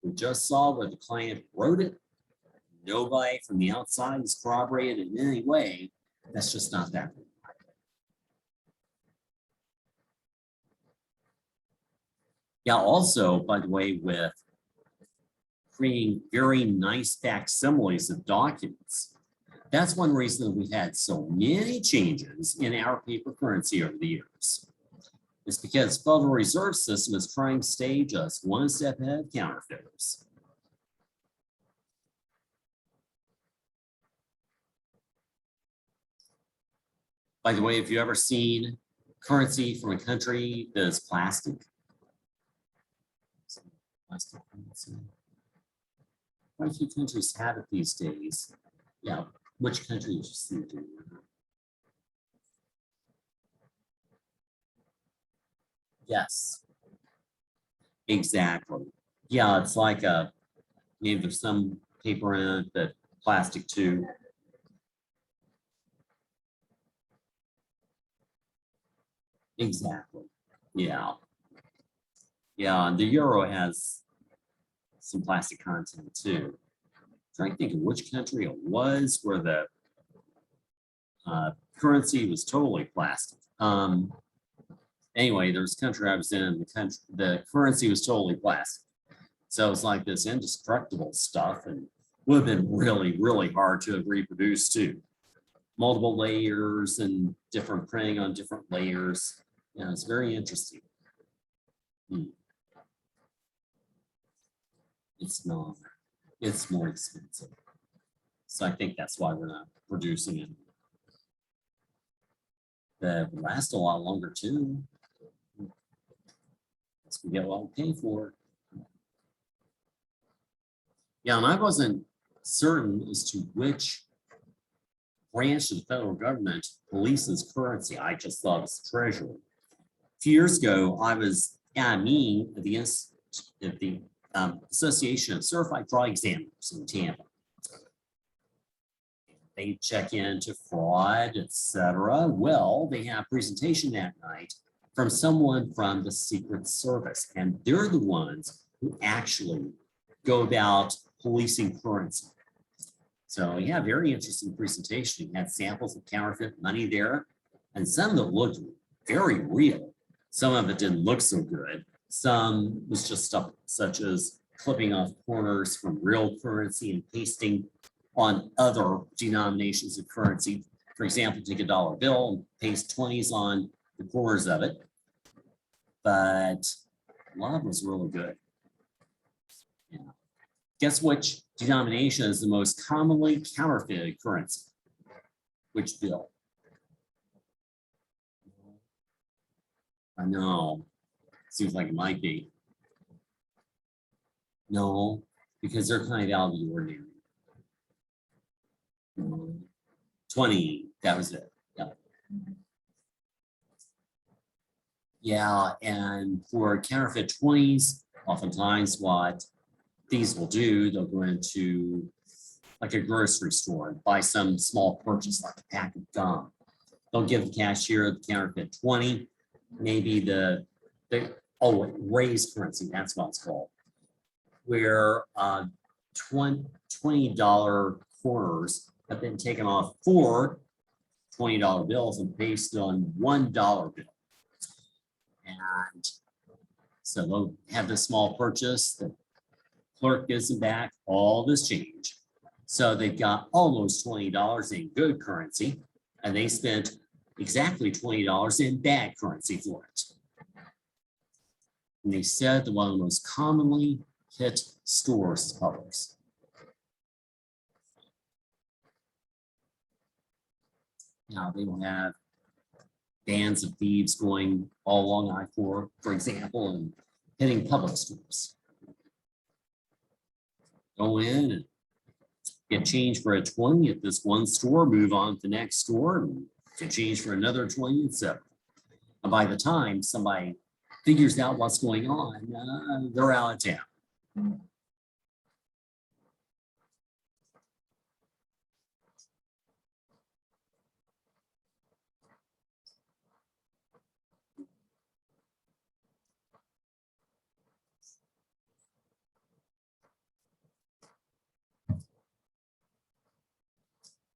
[SPEAKER 1] We just saw where the client wrote it. Nobody from the outside is corroborated in any way. That's just not that reliable. Yeah, also, by the way, with creating very nice facsimiles of documents, that's one reason that we've had so many changes in our paper currency over the years. It's because Federal Reserve System is trying to stage us one step ahead of counterfeiters. By the way, have you ever seen currency from a country that is plastic? Plastic currency. Quite a few countries have it these days. Yeah, which country did you see it in? Yes, exactly. Yeah, it's like a, maybe there's some paper in it, but plastic too. Exactly. Yeah. Yeah, and the euro has some plastic content too. Trying to think of which country it was where the currency was totally plastic. Anyway, there was a country I was in, the currency was totally plastic. So it's like this indestructible stuff, and would have been really, really hard to have reproduced too. Multiple layers and different printing on different layers. Yeah, it's very interesting. It's not, it's more expensive. So I think that's why we're not producing it. That would last a lot longer too. So we get what we pay for. Yeah, and I wasn't certain as to which branch of the federal government polices currency. I just thought it was the Treasury. A few years ago, I was at a meeting at the Association of Certified Fraud Examiners in Tampa. They check into fraud, etc. Well, they have a presentation that night from someone from the Secret Service, and they're the ones who actually go about policing currency. So yeah, very interesting presentation. He had samples of counterfeit money there, and some that looked very real. Some of it didn't look so good. Some was just stuff such as clipping off corners from real currency and pasting on other denominations of currency. For example, take a dollar bill and paste 20s on the corners of it. But a lot of it was really good. Yeah. Guess which denomination is the most commonly counterfeited currency? Which bill? I know. Seems like it might be. No, because they're kind of out of the ordinary. 20, that was it. Yeah. Yeah, and for counterfeit 20s, oftentimes what these will do, they'll go into like a grocery store and buy some small purchase, like a pack of gum. They'll give the cashier the counterfeit 20, maybe the raised currency, that's what it's called, where $20 corners have been taken off 4 $20 bills and pasted on $1 bill. And so they'll have this small purchase, the clerk gives them back all this change. So they've got almost $20 in good currency, and they spent exactly $20 in bad currency for it. And they said that one of the most commonly hit stores is Publix. Now, they will have bands of thieves going all along I-4, for example, and hitting public stores. Go in and get change for a 20 at this one store, move on to the next store, and get change for another 20, etc. And by the time somebody figures out what's going on, they're out of town.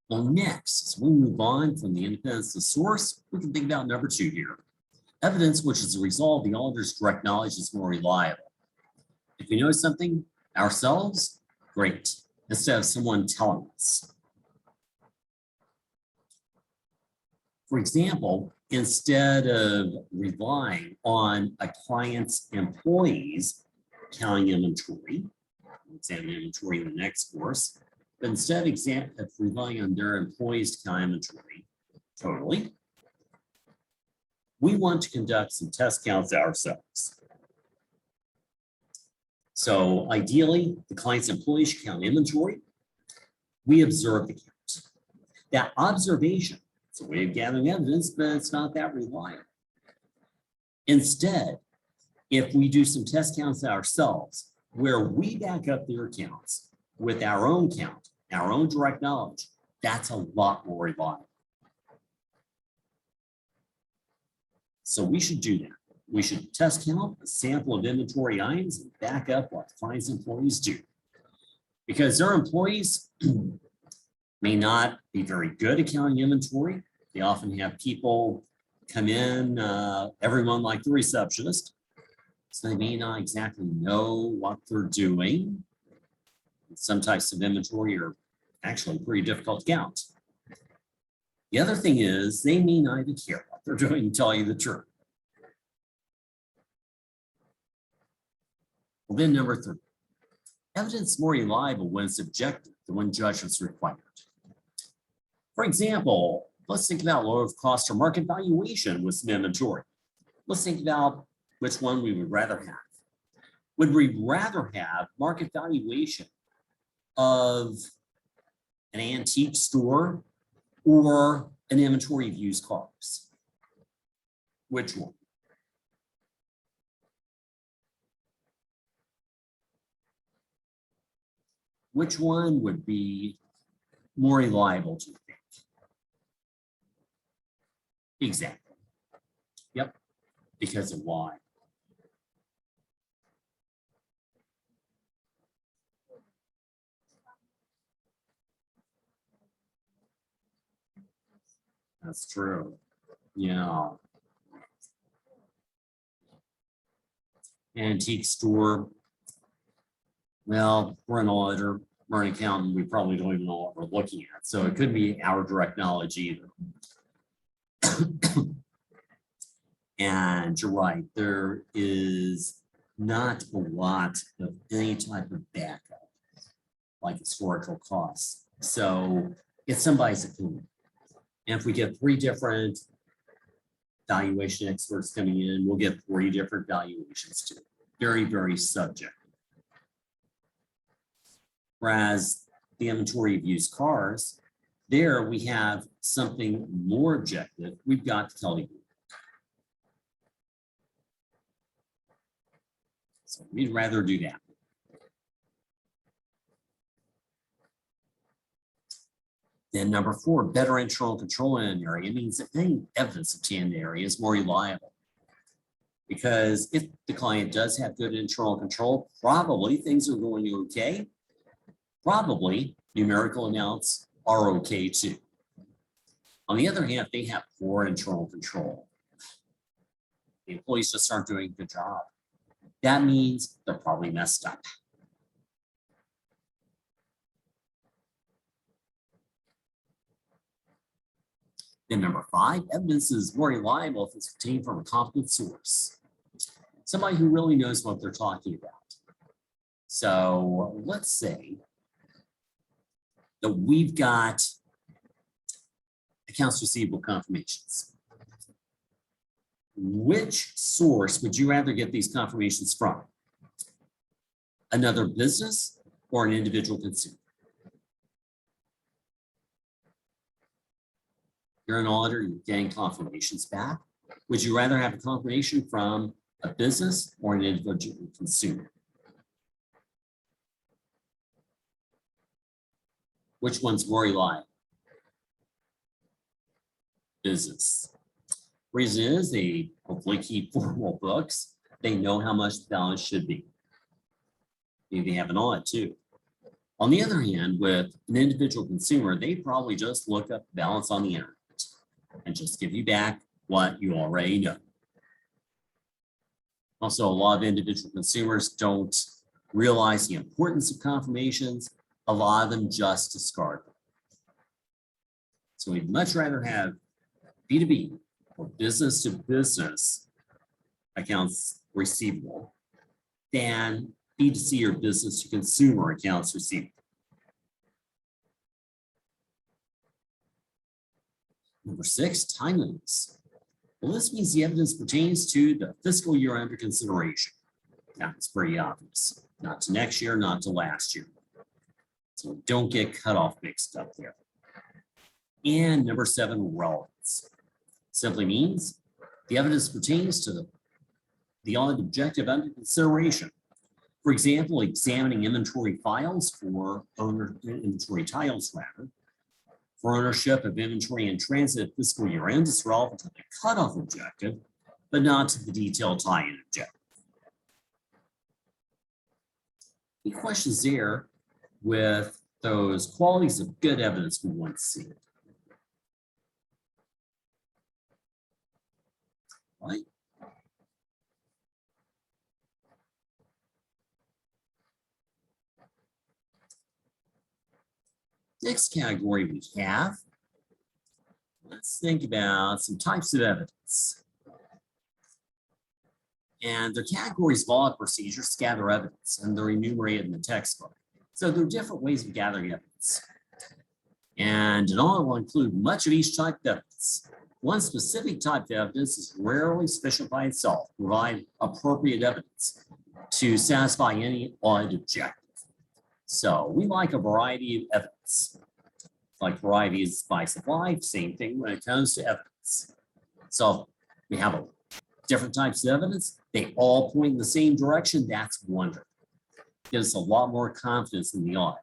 [SPEAKER 1] Well, next, as we move on from the independence of source, we can think about number 2 here. Evidence which is a result of the auditor's direct knowledge is more reliable. If we know something ourselves, great, instead of someone telling us. For example, instead of relying on a client's employees counting inventory, we'll examine inventory in the next course, but instead of relying on their employees to count inventory totally, we want to conduct some test counts ourselves. So ideally, the client's employees should count inventory. We observe the count. That observation is a way of gathering evidence, but it's not that reliable. Instead, if we do some test counts ourselves, where we back up their counts with our own count, our own direct knowledge, that's a lot more reliable. So we should do that. We should test count a sample of inventory items and back up what clients' employees do. Because their employees may not be very good at counting inventory. They often have people come in, everyone like the receptionist. So they may not exactly know what they're doing. Some types of inventory are actually pretty difficult to count. The other thing is they may not even care what they're doing, to tell you the truth. Well, then number 3, evidence is more reliable when it's objective than when judgment's required. For example, let's think about lower of cost or market valuation with some inventory. Let's think about which one we would rather have. Would we rather have market valuation of an antique store or an inventory of used cars? Which one? Which one would be more reliable, do you think? Exactly. Yep. Because of why? That's true. Yeah. Antique store. Well, we're an auditor, we're an accountant, we probably don't even know what we're looking at. So it could be our direct knowledge either. And you're right, there is not a lot of any type of backup, like historical costs. So it's somebody's opinion. And if we get 3 different valuation experts coming in, we'll get 3 different valuations too. Very, very subjective. Whereas the inventory of used cars, there we have something more objective. We've got to tell you. So we'd rather do that. Then number 4, better internal control in an area means that any evidence obtained in the area is more reliable. Because if the client does have good internal control, probably things are going okay. Probably numerical amounts are okay too. On the other hand, if they have poor internal control, the employees just aren't doing a good job. That means they're probably messed up. Then number 5, evidence is more reliable if it's obtained from a competent source. Somebody who really knows what they're talking about. So let's say that we've got accounts receivable confirmations. Which source would you rather get these confirmations from? Another business or an individual consumer? You're an auditor, you're getting confirmations back. Would you rather have a confirmation from a business or an individual consumer? Which one's more reliable? Business. Reason is they hopefully keep formal books. They know how much the balance should be. Maybe they have an audit too. On the other hand, with an individual consumer, they probably just look up the balance on the internet and just give you back what you already know. Also, a lot of individual consumers don't realize the importance of confirmations. A lot of them just discard them. So we'd much rather have B2B or business to business accounts receivable than B2C or business to consumer accounts receivable. Number 6, timeliness. Well, this means the evidence pertains to the fiscal year under consideration. That's pretty obvious. Not to next year, not to last year. So don't get cutoff mixed up there. And number 7, relevance. Simply means the evidence pertains to the audit objective under consideration. For example, examining inventory files for inventory titles rather, for ownership of inventory in transit fiscal year end is relevant to the cutoff objective, but not to the detailed tie-in objective. Any questions there with those qualities of good evidence we want to see? Right? Next category we have, let's think about some types of evidence. And their categories of audit procedures to gather evidence, and they're enumerated in the textbook. So there are different ways of gathering evidence. And an audit will include much of each type of evidence. One specific type of evidence is rarely sufficient by itself to provide appropriate evidence to satisfy any audit objective. So we like a variety of evidence. Like variety is by supply, same thing when it comes to evidence. So we have different types of evidence. They all point in the same direction. That's wonderful. Gives us a lot more confidence in the audit.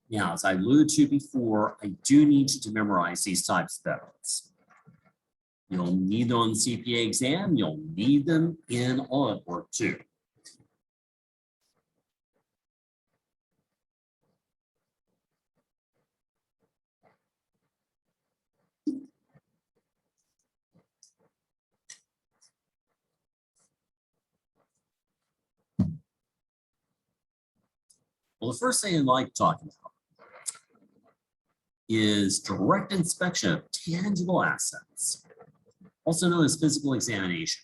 [SPEAKER 1] Now, as I alluded to before, I do need you to memorize these types of evidence. You'll need them on the CPA exam. You'll need them in audit work too. Well, the first thing I'd like to talk about is direct inspection of tangible assets, also known as physical examination.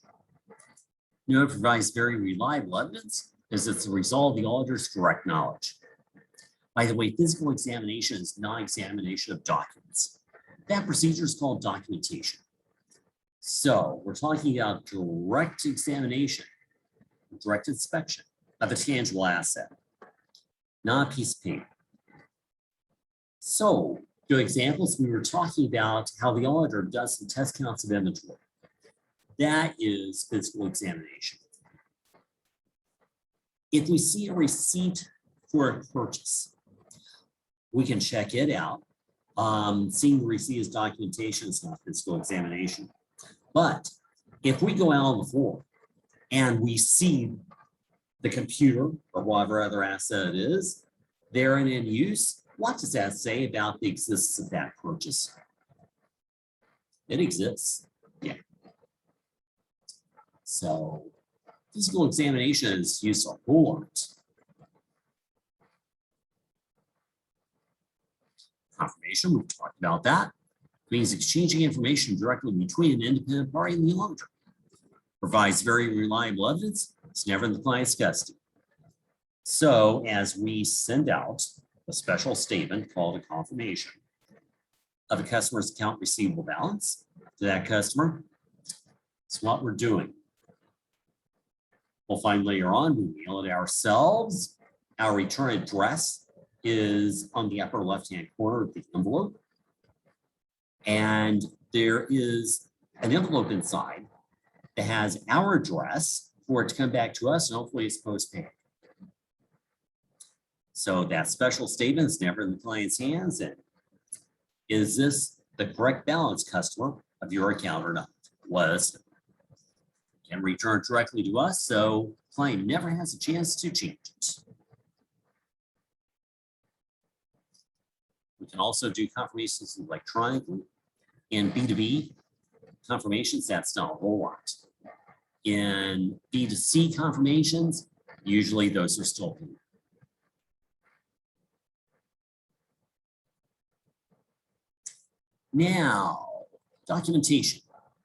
[SPEAKER 1] You know, it provides very reliable evidence as it's a result of the auditor's direct knowledge. By the way, physical examination is not examination of documents. That procedure is called documentation. So we're talking about direct examination, direct inspection of a tangible asset, not a piece of paper. So, good examples, we were talking about how the auditor does the test counts of inventory. That is physical examination. If we see a receipt for a purchase, we can check it out. Seeing the receipt as documentation is not physical examination. But if we go out on the floor and we see the computer or whatever other asset it is there and in use, what does that say about the existence of that purchase? It exists. Yeah. So physical examination is used a whole lot. Confirmation, we've talked about that. It means exchanging information directly between an independent party and the auditor. Provides very reliable evidence. It's never in the client's custody. So as we send out a special statement called a confirmation of a customer's account receivable balance to that customer, it's what we're doing. We'll find later on, we mail it ourselves. Our return address is on the upper left-hand corner of the envelope. And there is an envelope inside that has our address for it to come back to us, and hopefully it's post-paid. So that special statement is never in the client's hands. And is this the correct balance, customer, of your account or not? Was can return directly to us, so client never has a chance to change it. We can also do confirmations electronically. In B2B confirmations, that's not a whole lot. In B2C confirmations, usually those are still pending. Now, documentation.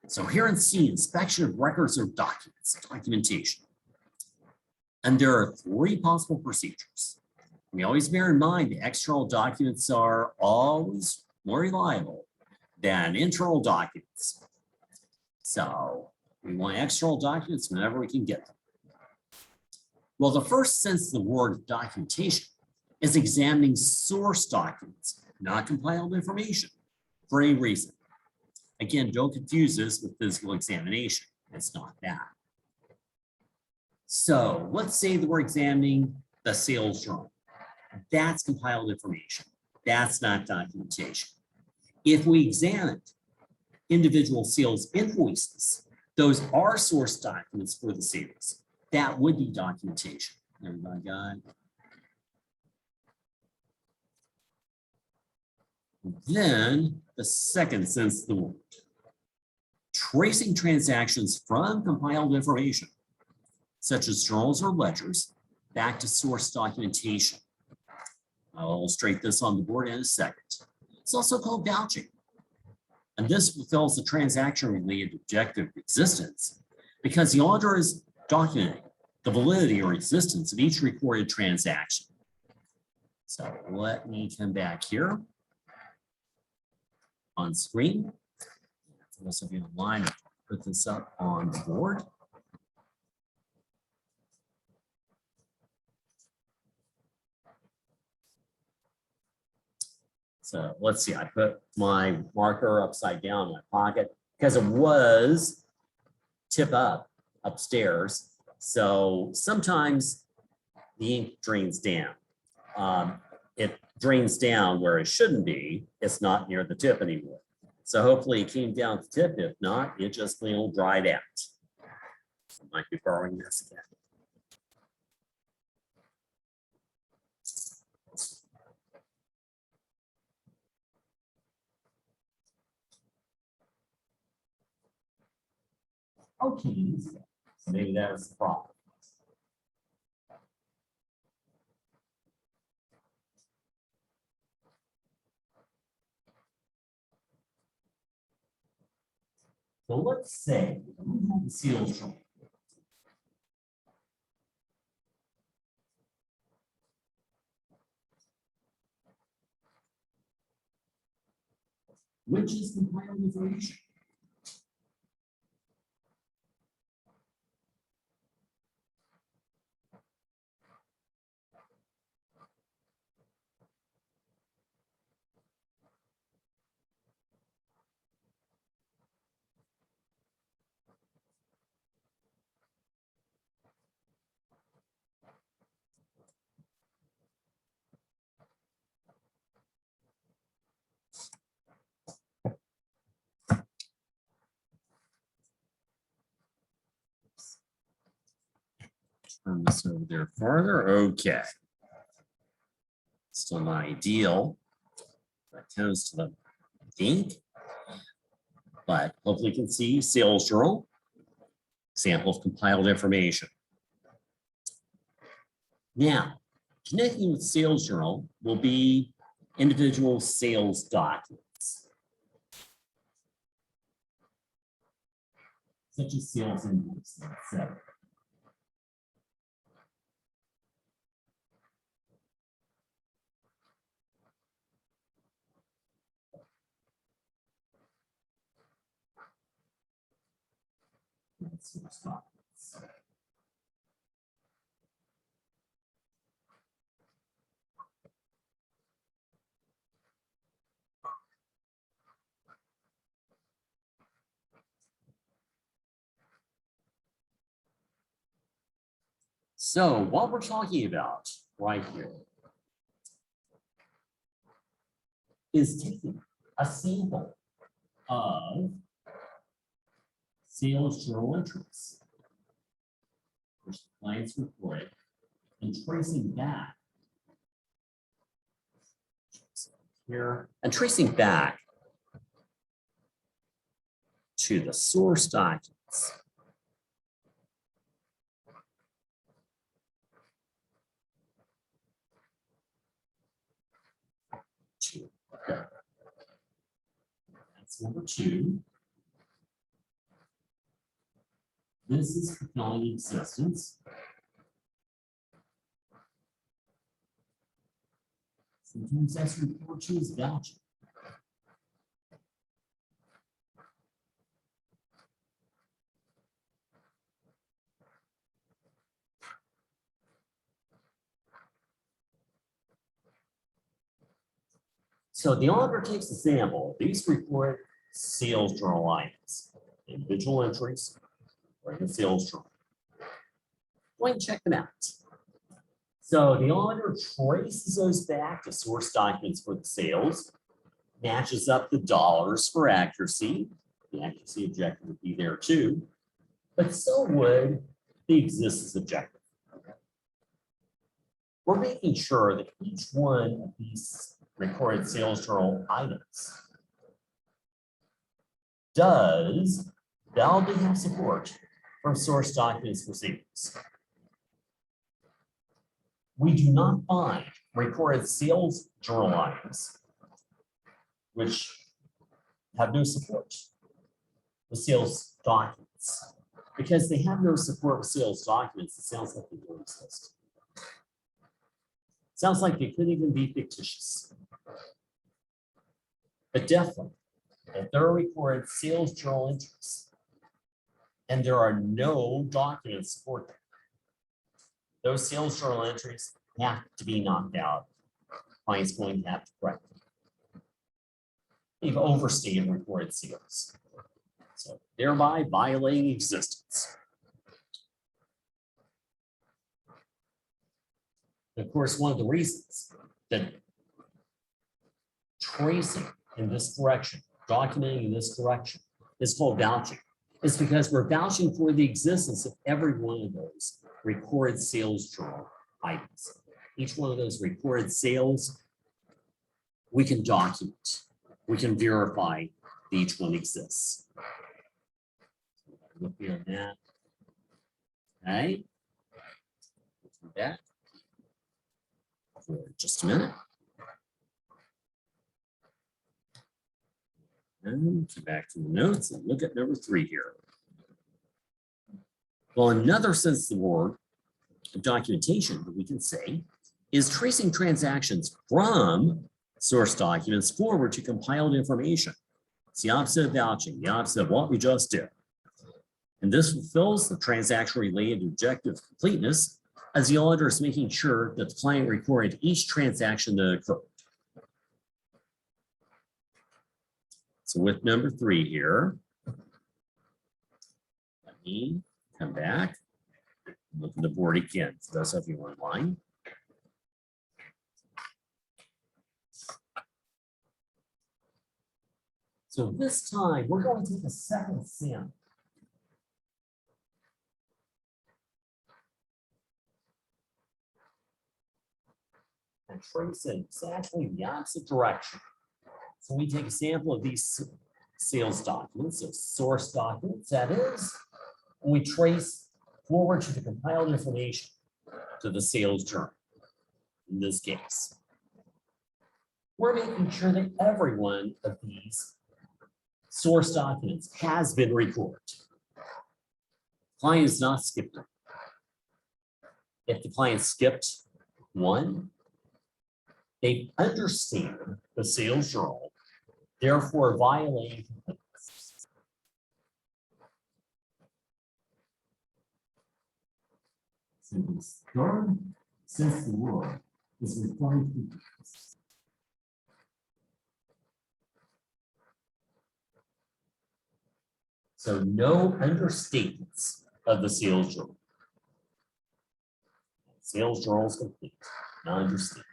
[SPEAKER 1] So here in C, inspection of records or documents, documentation. And there are 3 possible procedures. We always bear in mind the external documents are always more reliable than internal documents. So we want external documents whenever we can get them. Well, the first sense of the word documentation is examining source documents, not compiled information, for any reason. Again, don't confuse this with physical examination. It's not that. So let's say that we're examining the sales journal. That's compiled information. That's not documentation. If we examine individual sales invoices, those are source documents for the sales. That would be documentation. Everybody got it? Then the second sense of the word, tracing transactions from compiled information, such as journals or ledgers, back to source documentation. I'll illustrate this on the board in a second. It's also called vouching. And this fulfills the transaction-related objective of existence because the auditor is documenting the validity or existence of each recorded transaction. So let me come back here on screen. For those of you online, put this up on the board. So let's see, I put my marker upside down in my pocket because it was tip up upstairs. So sometimes the ink drains down. It drains down where it shouldn't be. It's not near the tip anymore. So hopefully it came down the tip. If not, it just will dried out. I might be borrowing this again. Okay, so maybe that was the problem. So let's say we have the sales journal. Which is compiled information. Turn this over there farther. Okay. Still not ideal. That comes to the ink. But hopefully you can see sales journal, example of compiled information. Now, connecting with sales journal will be individual sales documents, such as sales invoices, etc. Source documents. So what we're talking about right here is taking a sample of sales journal entries, which the clients reported, and tracing back here and tracing back to the source documents. Okay. That's number 2. This is fulfilling existence. Sometimes that's referred to as vouching. So the auditor takes a sample. These report sales journal items, individual entries, or in the sales journal. Go ahead and check them out. So the auditor traces those back to source documents for the sales, matches up the dollars for accuracy. The accuracy objective would be there too, but so would the existence objective. We're making sure that each one of these recorded sales journal items does validly have support from source documents receivers. We do not find recorded sales journal items which have no support with sales documents. Because they have no support with sales documents, it sounds like they don't exist. Sounds like they could even be fictitious. But definitely, if there are recorded sales journal entries and there are no documents supporting them, those sales journal entries have to be knocked out. Client's going to have to correct them. They've overstated recorded sales, so thereby violating existence. Of course, one of the reasons that tracing in this direction, documenting in this direction, is called vouching, is because we're vouching for the existence of every one of those recorded sales journal items. Each one of those recorded sales, we can document, we can verify that each one exists. Look here on that. Okay. Do that for just a minute. And come back to the notes and look at number 3 here. Well, another sense of the word of documentation that we can say is tracing transactions from source documents forward to compiled information. It's the opposite of vouching, the opposite of what we just did. And this fulfills the transaction-related objective of completeness, as the auditor is making sure that the client recorded each transaction that occurred. So with number 3 here, let me come back, look at the board again for those of you online. So this time we're going to take a second sample. And trace in exactly the opposite direction. So we take a sample of these sales documents, so source documents, that is, and we trace forward to the compiled information to the sales journal. In this case, we're making sure that every one of these source documents has been recorded. Client is not skipped them. If the client skipped one, they understand the sales journal, therefore violating completeness.
[SPEAKER 3] So this third since the word is referring to this.
[SPEAKER 1] So no understatements of the sales journal. Sales journal is complete, not understatement.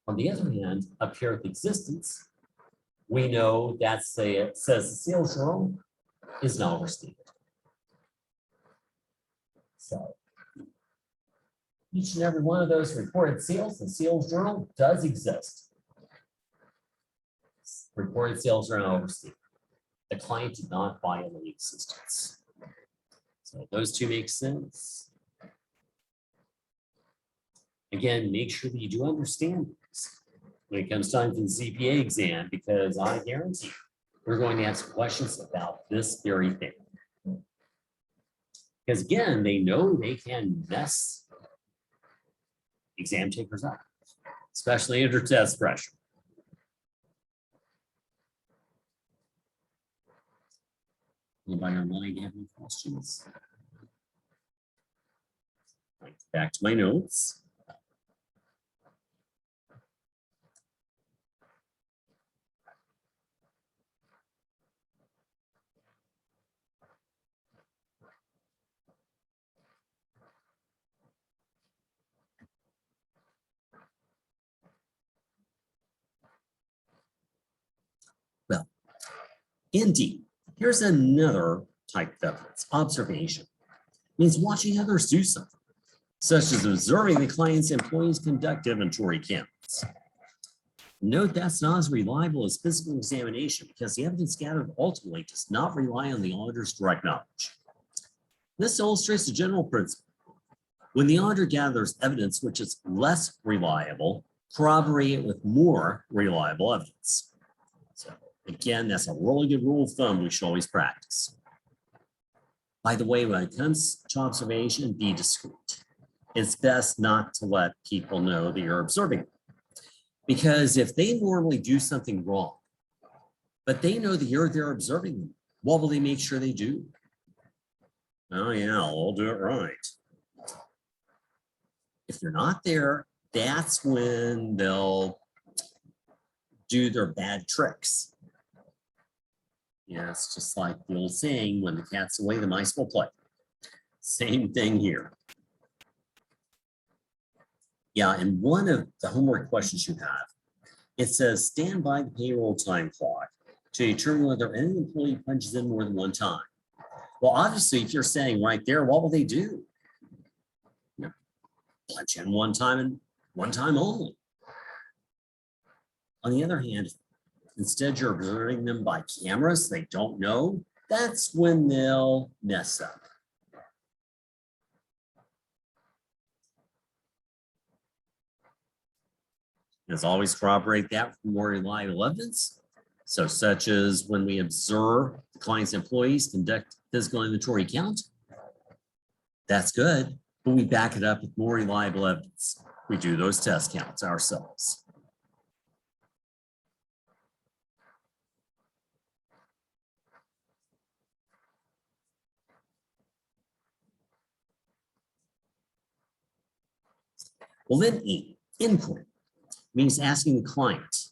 [SPEAKER 1] On the other hand, up here with existence, we know that it says the sales journal is not overstated. So each and every one of those reported sales, the sales journal does exist. Reported sales are not overstated. The client did not violate existence. So those two make sense. Again, make sure that you do understand this when it comes time for the CPA exam, because I guarantee you, we're going to ask questions about this very thing. Because again, they know they can mess exam takers up, especially under test pressure. Anybody online have any questions? Right, back to my notes. Well, indeed, here's another type of evidence. Observation means watching others do something, such as observing the client's employees conduct inventory counts. Note that's not as reliable as physical examination because the evidence gathered ultimately does not rely on the auditor's direct knowledge. This illustrates the general principle. When the auditor gathers evidence which is less reliable, corroborate it with more reliable evidence. So again, that's a really good rule of thumb we should always practice. By the way, when it comes to observation, be discreet. It's best not to let people know that you're observing them. Because if they normally do something wrong, but they know that you're there observing them, what will they make sure they do? Oh yeah, I'll do it right. If they're not there, that's when they'll do their bad tricks. Yeah, it's just like the old saying, when the cat's away, the mice will play. Same thing here. Yeah, and one of the homework questions you have, it says stand by the payroll time clock to determine whether any employee punches in more than one time. Well, obviously, if you're saying right there, what will they do? You know, punch in one time and one time only. On the other hand, instead you're observing them by cameras they don't know, that's when they'll mess up. As always, corroborate that for more reliable evidence. So such as when we observe the client's employees conduct physical inventory count, that's good, but we back it up with more reliable evidence. We do those test counts ourselves. Well, then E, inquiry, means asking the client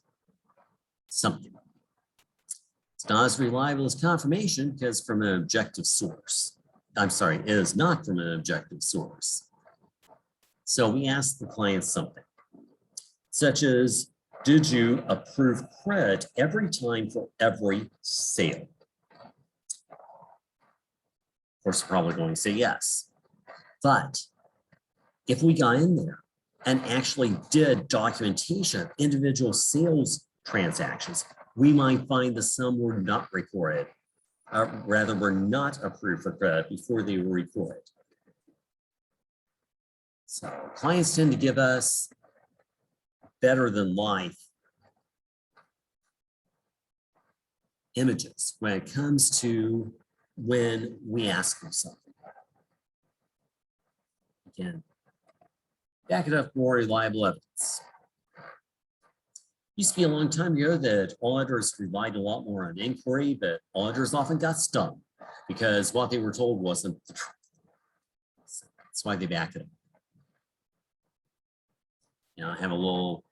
[SPEAKER 1] something. It's not as reliable as confirmation because from an objective source. I'm sorry, it is not from an objective source. So we ask the client something, such as, did you approve credit every time for every sale? Of course, we're probably going to say yes. But if we got in there and actually did documentation of individual sales transactions, we might find the sum were not recorded, rather were not approved for credit before they were recorded. So clients tend to give us better than life images when it comes to when we ask them something. Again, back it up more reliable evidence. Used to be a long time ago that auditors relied a lot more on inquiry, but auditors often got stung because what they were told wasn't the truth. That's why they backed it up. Now I have a little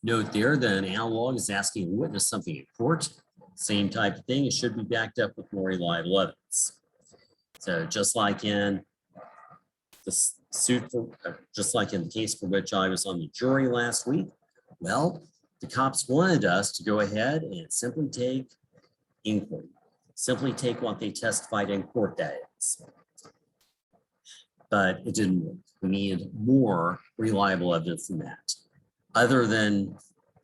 [SPEAKER 1] note there that an analog is asking a witness something in court. Same type of thing. It should be backed up with more reliable evidence. So just like in the suit for, just like in the case for which I was on the jury last week, well, the cops wanted us to go ahead and simply take inquiry, simply take what they testified in court, that is. But it didn't work. We needed more reliable evidence than that. Other than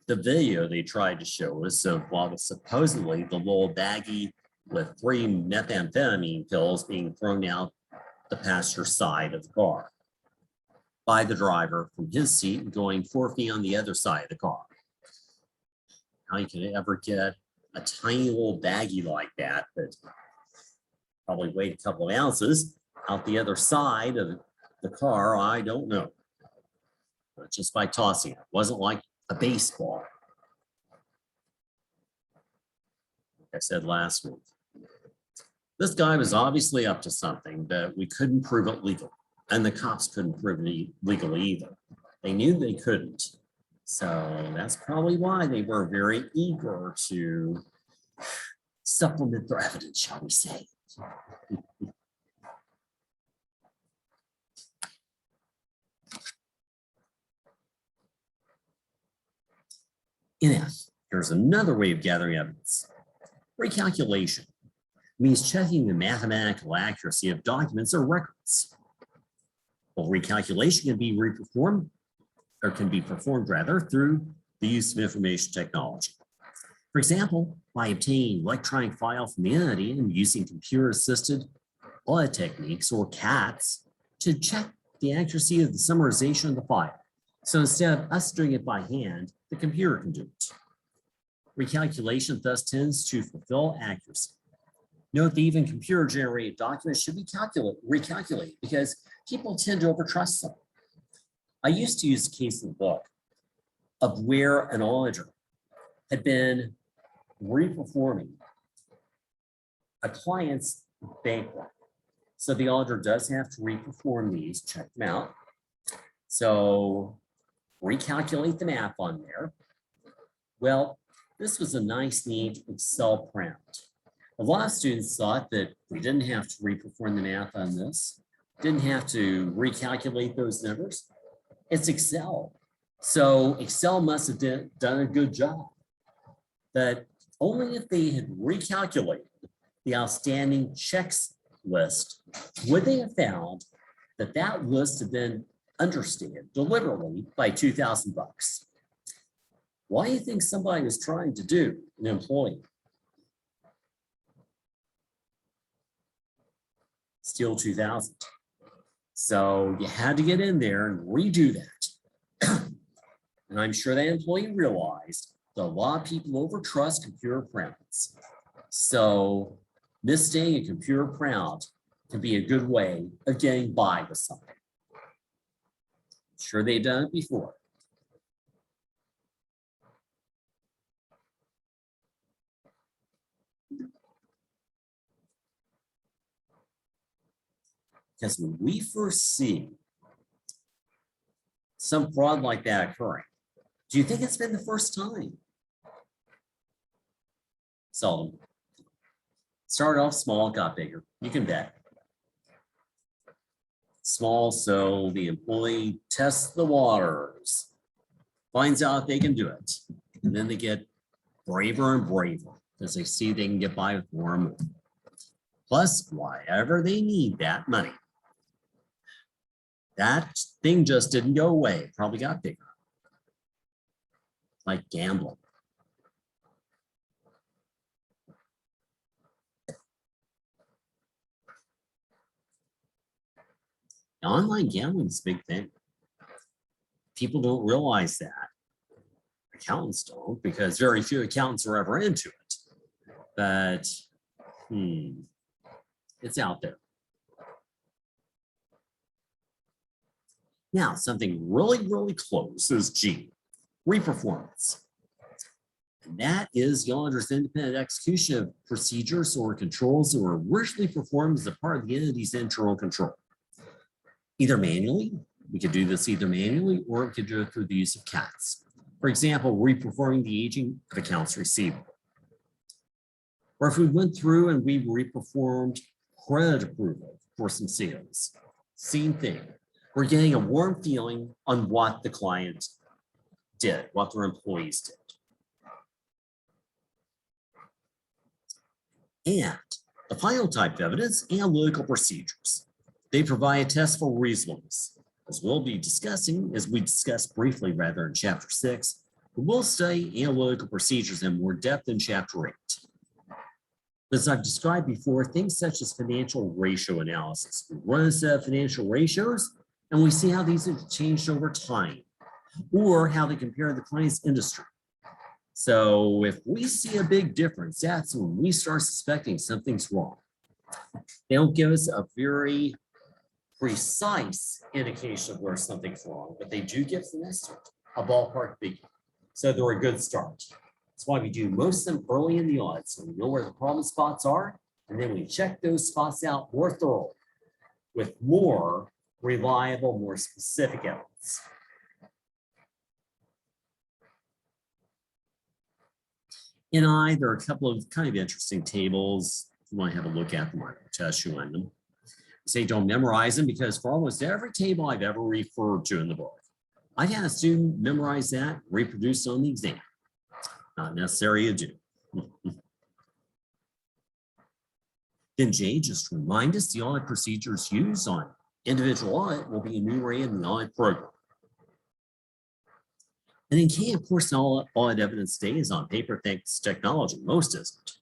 [SPEAKER 1] the video they tried to show us of what was supposedly the little baggie with 3 methamphetamine pills being thrown out the passenger side of the car by the driver from his seat and going 4 feet on the other side of the car. How you can ever get a tiny little baggie like that probably weighed a couple of ounces out the other side of the car, I don't know. But just by tossing it. It wasn't like a baseball. Like I said last week. This guy was obviously up to something, but we couldn't prove it legally. And the cops couldn't prove it legally either. They knew they couldn't. So that's probably why they were very eager to supplement their evidence, shall we say. In F, here's another way of gathering evidence. Recalculation means checking the mathematical accuracy of documents or records. Well, recalculation can be performed rather through the use of information technology. For example, by obtaining electronic file from the entity and using computer-assisted audit techniques or CATs to check the accuracy of the summarization of the file. So instead of us doing it by hand, the computer can do it. Recalculation thus tends to fulfill accuracy. Note that even computer-generated documents should be recalculated because people tend to overtrust them. I used to use a case in the book of where an auditor had been reperforming a client's bankroll. So the auditor does have to reperform these, check them out. So recalculate the math on there. Well, this was a nice, neat Excel printout. A lot of students thought that we didn't have to reperform the math on this, didn't have to recalculate those numbers. It's Excel. So Excel must have done a good job. But only if they had recalculated the outstanding checks list would they have found that that list had been understated deliberately by $2,000. What do you think somebody was trying to do, an employee? Steal 2,000. So you had to get in there and redo that. And I'm sure that employee realized that a lot of people overtrust computer printouts. So misstating a computer printout can be a good way of getting by with something. I'm sure they've done it before. Because when we first see some fraud like that occurring, do you think it's been the first time? Seldom. Started off small, got bigger. You can bet. Small, so the employee tests the waters, finds out they can do it, and then they get braver and braver because they see they can get by with more and more. Plus, whenever they need that money. That thing just didn't go away. It probably got bigger. Like gambling. Now, online gambling is a big thing. People don't realize that. Accountants don't, because very few accountants are ever into it. But it's out there. Now, something really, really close is G, reperformance. And that is the auditor's independent execution of procedures or controls that were originally performed as a part of the entity's internal control. Either manually, we could do this either manually, or we could do it through the use of CATs. For example, reperforming the aging of accounts receivable. Or if we went through and we reperformed credit approval for some sales, same thing. We're getting a warm feeling on what the client did, what their employees did. And the final type of evidence, analytical procedures. They provide a test for reasonableness. As we'll be discussing, as we discussed briefly rather in chapter 6, we'll study analytical procedures in more depth in chapter 8. As I've described before, things such as financial ratio analysis. We run a set of financial ratios and we see how these have changed over time or how they compare to the client's industry. So if we see a big difference, that's when we start suspecting something's wrong. They don't give us a very precise indication of where something's wrong, but they do give us an estimate, a ballpark figure. So they're a good start. That's why we do most of them early in the audit, so we know where the problem spots are, and then we check those spots out more thoroughly with more reliable, more specific evidence. In I, there are a couple of kind of interesting tables. If you want to have a look at them, I'll test you on them. Say don't memorize them because for almost every table I've ever referred to in the book, I've had a student memorize that, reproduce on the exam. Not necessary to do. Then J, just remind us the audit procedures used on individual audit will be enumerated in the audit program. And then K, of course, all audit evidence today is on paper thanks to technology. Most isn't.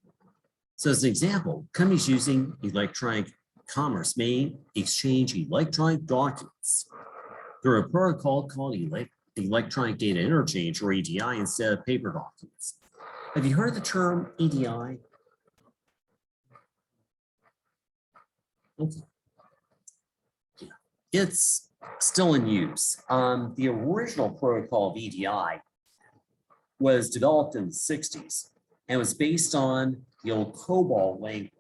[SPEAKER 1] So as an example, companies using electronic commerce may exchange electronic documents through a protocol called electronic data interchange, or EDI, instead of paper documents. Have you heard the term EDI? Okay. Yeah. It's still in use. The original protocol of EDI was developed in the 60s and was based on the old COBOL language,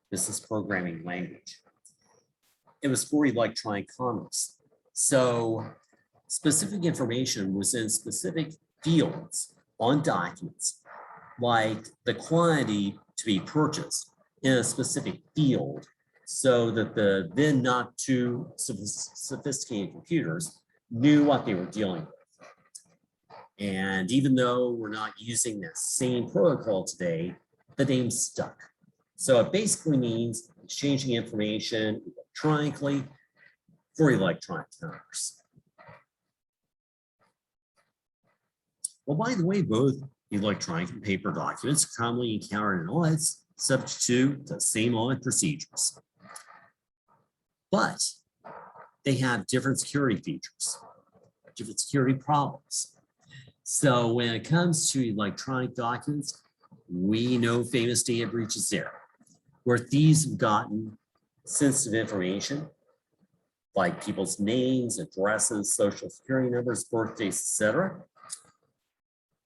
[SPEAKER 1] business programming language. It was for electronic commerce. So specific information was in specific fields on documents, like the quantity to be purchased in a specific field, so that the then not too sophisticated computers knew what they were dealing with. And even though we're not using that same protocol today, the name stuck. So it basically means exchanging information electronically for electronic commerce. Well, by the way, both electronic and paper documents are commonly encountered in audits subject to the same audit procedures. But they have different security features, different security problems. So when it comes to electronic documents, we know famous data breaches there, where thieves have gotten sensitive information like people's names, addresses, social security numbers, birthdays, etc.,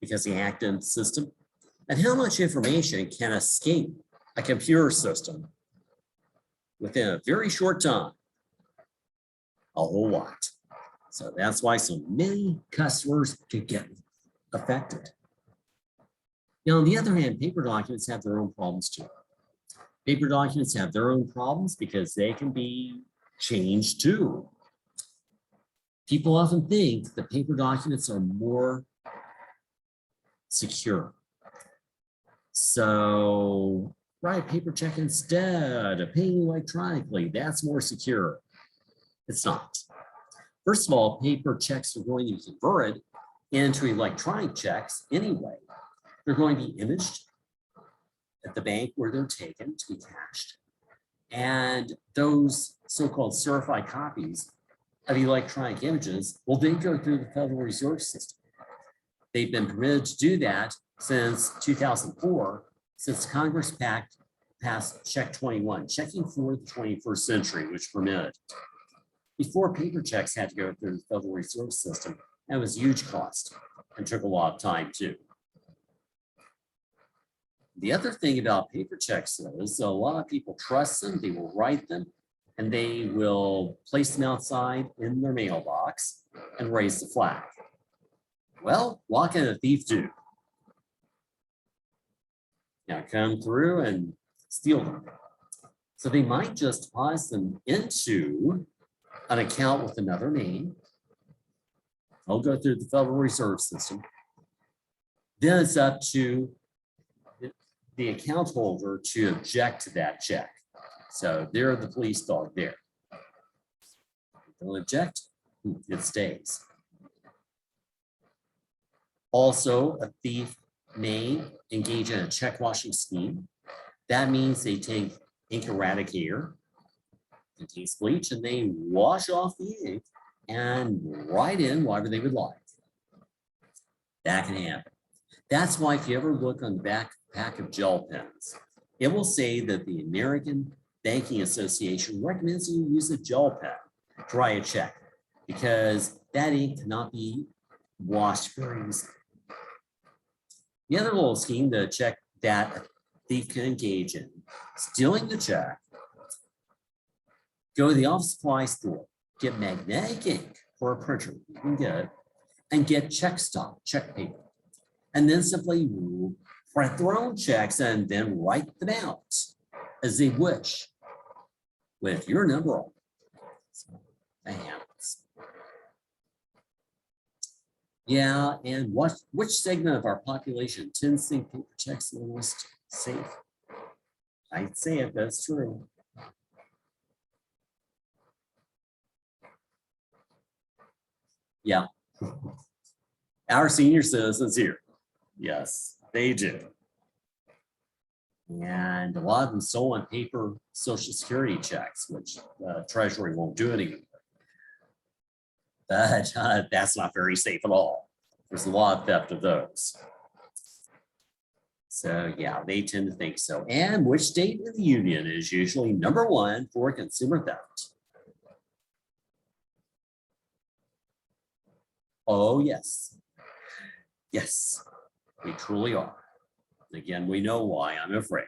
[SPEAKER 1] because they hacked into the system. And how much information can escape a computer system within a very short time? A whole lot. So that's why so many customers could get affected. Now, on the other hand, paper documents have their own problems too. Paper documents have their own problems because they can be changed too. People often think that paper documents are more secure. So write a paper check instead of paying electronically. That's more secure. It's not. First of all, paper checks are going to be converted into electronic checks anyway. They're going to be imaged at the bank where they're taken to be cashed. And those so-called certified copies of electronic images will then go through the Federal Reserve System. They've been permitted to do that since 2004, since Congress passed Check 21, checking for the 21st century, which permitted. Before, paper checks had to go through the Federal Reserve System. That was a huge cost and took a lot of time too. The other thing about paper checks is a lot of people trust them, they will write them, and they will place them outside in their mailbox and raise the flag. Well, what can a thief do? Now come through and steal them. So they might just deposit them into an account with another name. I'll go through the Federal Reserve System. Then it's up to the account holder to object to that check. So they're the police dog there. They'll object, it stays. Also, a thief may engage in a check washing scheme. That means they take ink eradicator, contains bleach, and they wash off the ink and write in whatever they would like. That can happen. That's why if you ever look on the back pack of gel pens, it will say that the American Banking Association recommends you use a gel pen to write a check because that ink cannot be washed very easily. The other little scheme to check that a thief can engage in, stealing the check, go to the office supply store, get magnetic ink for a printer, you can get it, and get check stock, check paper, and then simply print their own checks and then write them out as they wish with your number on it. So that happens. Yeah, and which segment of our population tends to think paper checks are the most safe? I'd say it, that's true. Yeah. Our senior citizens here. Yes, they do. And a lot of them sold on paper Social Security checks, which Treasury won't do anymore. But that's not very safe at all. There's a lot of theft of those. So yeah, they tend to think so. And which state in the union is usually #1 for consumer theft? Oh, yes. Yes, we truly are. Again, we know why, I'm afraid.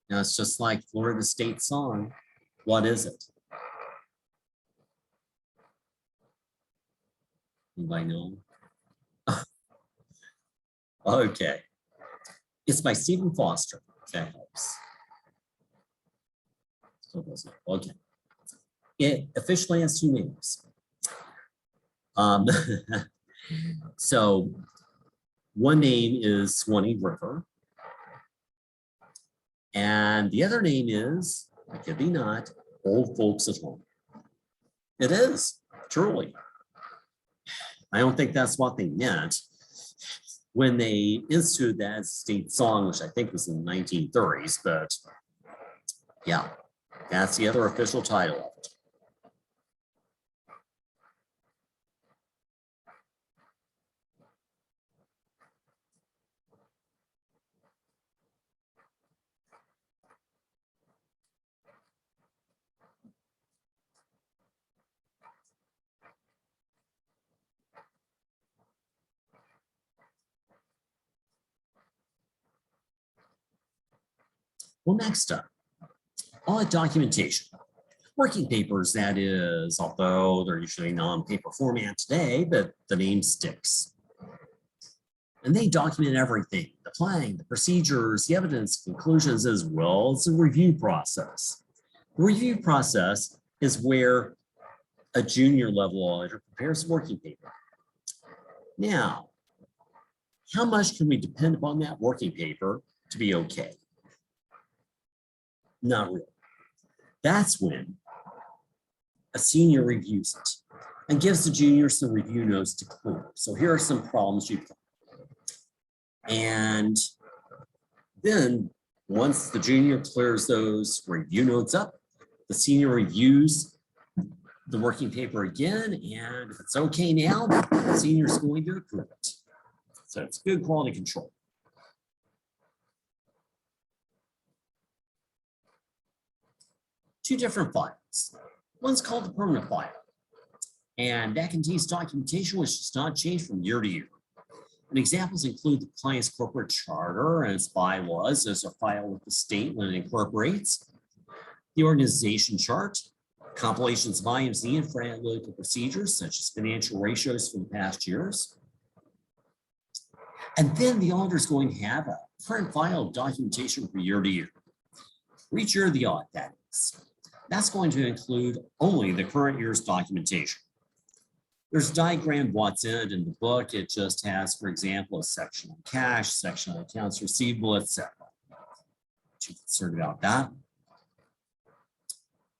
[SPEAKER 1] Now, it's just like Florida State song. What is it? Anybody know? Okay. It's by Stephen Foster. That helps. Okay. It officially has 2 names. So one name is Swanee River. And the other name is, it could be not, Old Folks at Home. It is, truly. I don't think that's what they meant when they instituted that state song, which I think was in the 1930s, but yeah, that's the other official title of it. Well, next up, audit documentation. Working papers, that is, although they're usually non-paper format today, but the name sticks. And they document everything, the planning, the procedures, the evidence, conclusions, as well as the review process. The review process is where a junior level auditor prepares a working paper. Now, how much can we depend upon that working paper to be okay? Not really. That's when a senior reviews it and gives the junior some review notes to clear. So here are some problems you've got. And then once the junior clears those review notes up, the senior reviews the working paper again, and if it's okay now, the senior is going to approve it. So it's good quality control. Two different files. One's called the permanent file. And that contains documentation which does not change from year to year. And examples include the client's corporate charter and its bylaws as are filed with the state when it incorporates, the organization chart, compilations of IMC and for analytical procedures such as financial ratios from past years. And then the auditor is going to have a current file of documentation from year to year. For each year of the audit, that is. That's going to include only the current year's documentation. There's a diagram of what's in it in the book. It just has, for example, a section on cash, section on accounts receivable, etc. Too concerned about that.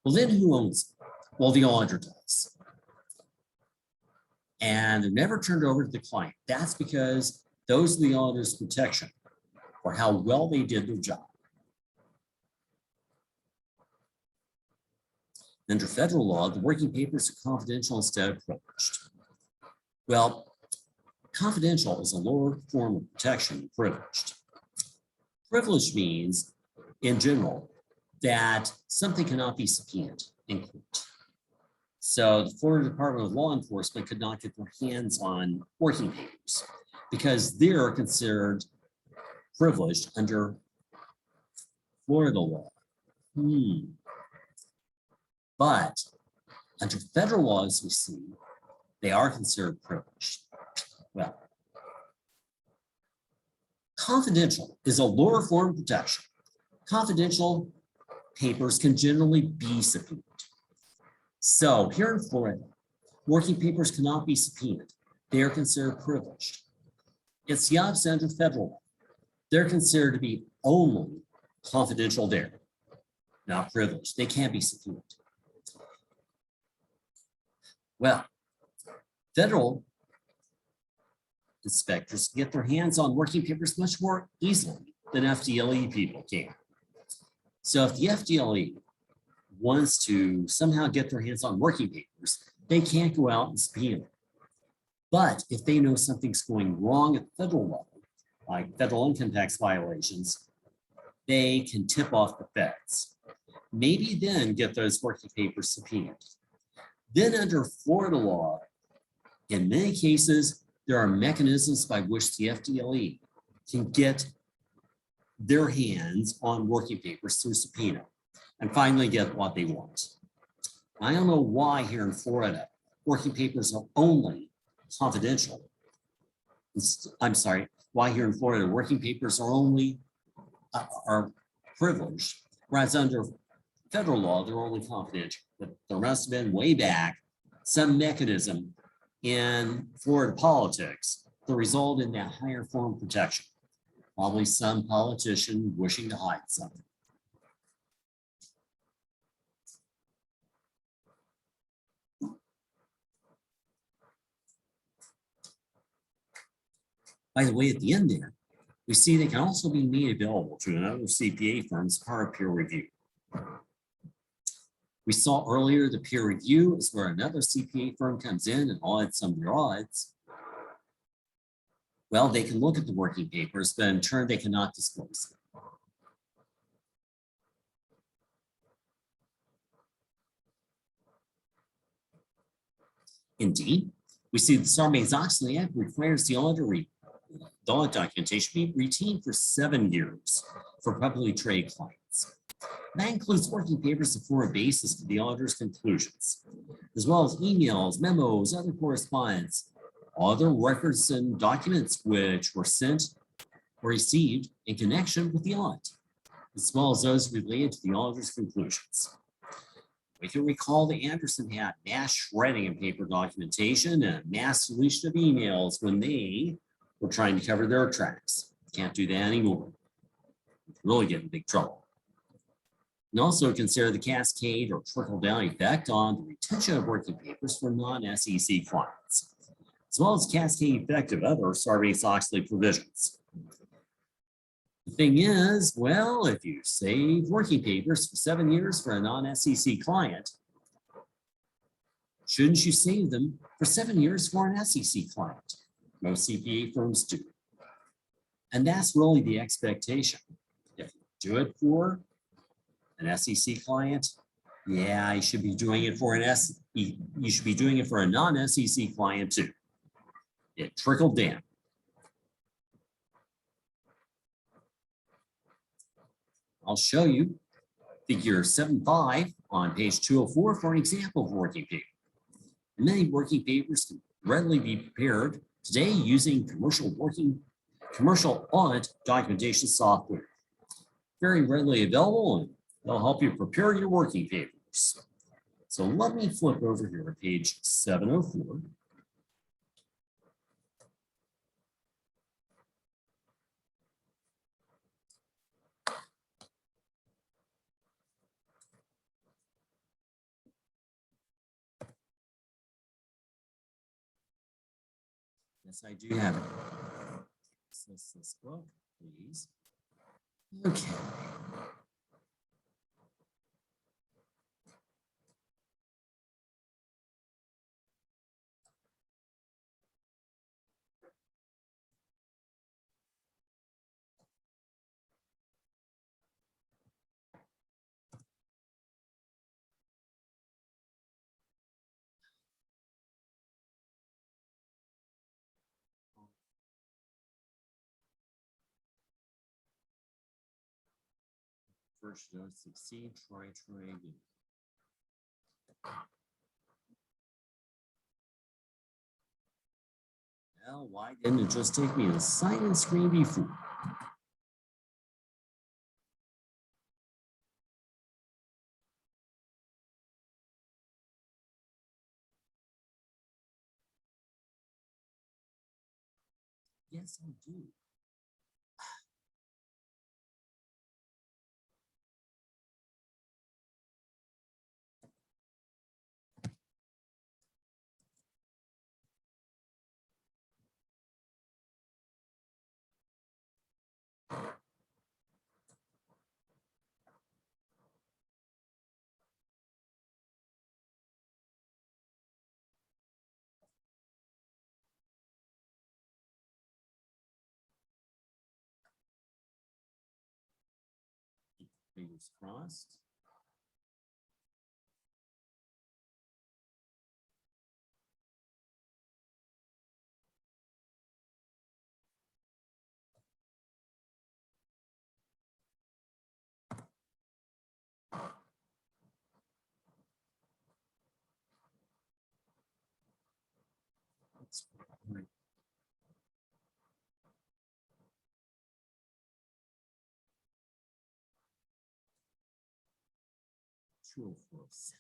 [SPEAKER 1] Well, then who owns it? Well, the auditor does. And they're never turned over to the client. That's because those are the auditor's protection for how well they did their job. Under federal law, the working papers are confidential instead of privileged. Well, confidential is a lower form of protection than privileged. Privileged means, in general, that something cannot be subpoenaed in court. So the Florida Department of Law Enforcement could not get their hands on working papers because they're considered privileged under Florida law. But under federal law, as we see, they are considered privileged. Well, confidential is a lower form of protection. Confidential papers can generally be subpoenaed. So here in Florida, working papers cannot be subpoenaed. They are considered privileged. It's the opposite under federal law. They're considered to be only confidential there, not privileged. They can't be subpoenaed. Well, federal inspectors get their hands on working papers much more easily than FDLE people can. So if the FDLE wants to somehow get their hands on working papers, they can't go out and subpoena them. But if they know something's going wrong at the federal level, like federal income tax violations, they can tip off the feds. Maybe then get those working papers subpoenaed. Then under Florida law, in many cases, there are mechanisms by which the FDLE can get their hands on working papers through subpoena and finally get what they want. I don't know why here in Florida, working papers are only confidential. I'm sorry, why here in Florida, working papers are only are privileged, whereas under federal law, they're only confidential. But there must have been way back some mechanism in Florida politics that resulted in that higher form of protection. Probably some politician wishing to hide something. By the way, at the end there, we see they can also be made available to another CPA firm as part of peer review. We saw earlier the peer review is where another CPA firm comes in and audits some of your audits. Well, they can look at the working papers, but in turn, they cannot disclose them. Indeed, we see the Sarbanes-Oxley Act requires the audit documentation be retained for 7 years for publicly traded clients. That includes working papers that form a basis for the auditor's conclusions, as well as emails, memos, other correspondence, other records and documents which were sent or received in connection with the audit, as well as those related to the auditor's conclusions. We can recall that Anderson had mass shredding of paper documentation and mass deletion of emails when they were trying to cover their tracks. Can't do that anymore. Really get in big trouble. And also consider the cascade or trickle-down effect on the retention of working papers for non-SEC clients, as well as cascade effect of other Sarbanes-Oxley provisions. The thing is, well, if you save working papers for 7 years for a non-SEC client, shouldn't you save them for 7 years for an SEC client? Most CPA firms do. And that's really the expectation. If you do it for an SEC client, yeah, you should be doing it for an You should be doing it for a non-SEC client too. It trickled down. I'll show you figure 7.5 on page 204 for an example of working paper. Many working papers can readily be prepared today using commercial audit documentation software. Very readily available, and they'll help you prepare your working papers. So let me flip over here to page 704. Yes, I do have it. Access this book, please. Okay. First, don't succeed, try again. Well, why didn't it just take me to the sign-in screen before? Yes, I do. Fingers crossed. That's right. Two oh four. So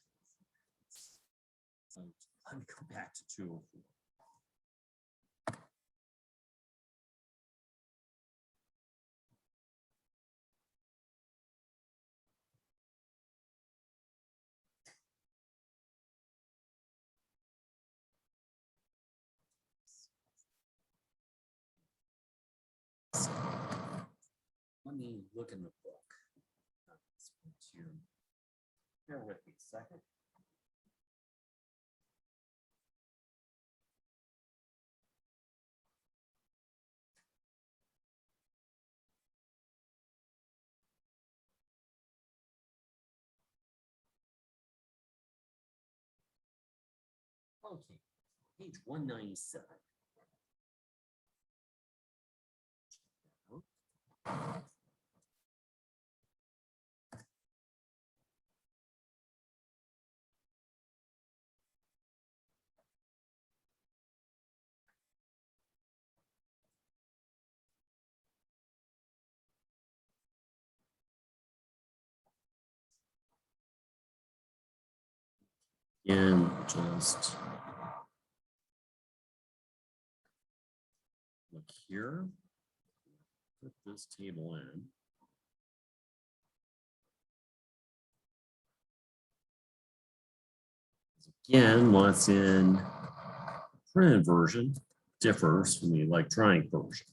[SPEAKER 1] let me go back to 204. Let me look in the book. Bear with me a second. Okay, page 197. And just look here. Put this table in. Again, what's in printed version differs from the electronic version.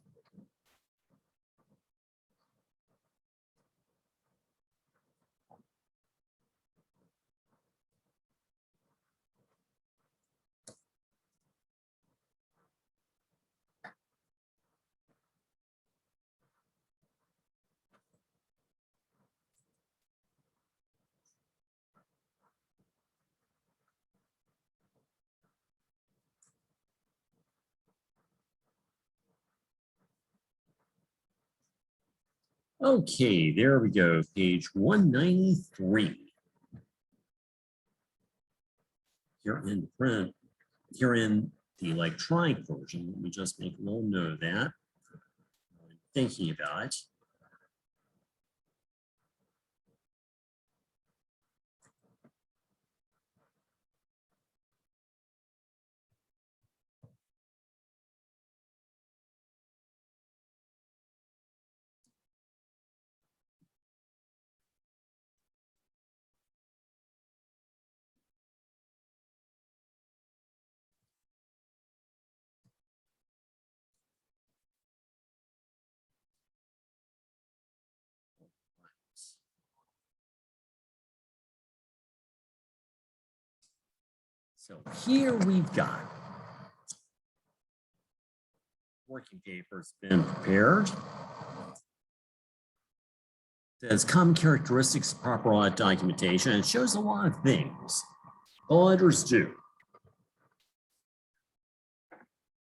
[SPEAKER 1] Okay, there we go, page 193. Here in print, here in the electronic version, let me just make a little note of that. I'm thinking about it. So here we've got working paper's been prepared. Says common characteristics of proper audit documentation. It shows a lot of things auditors do.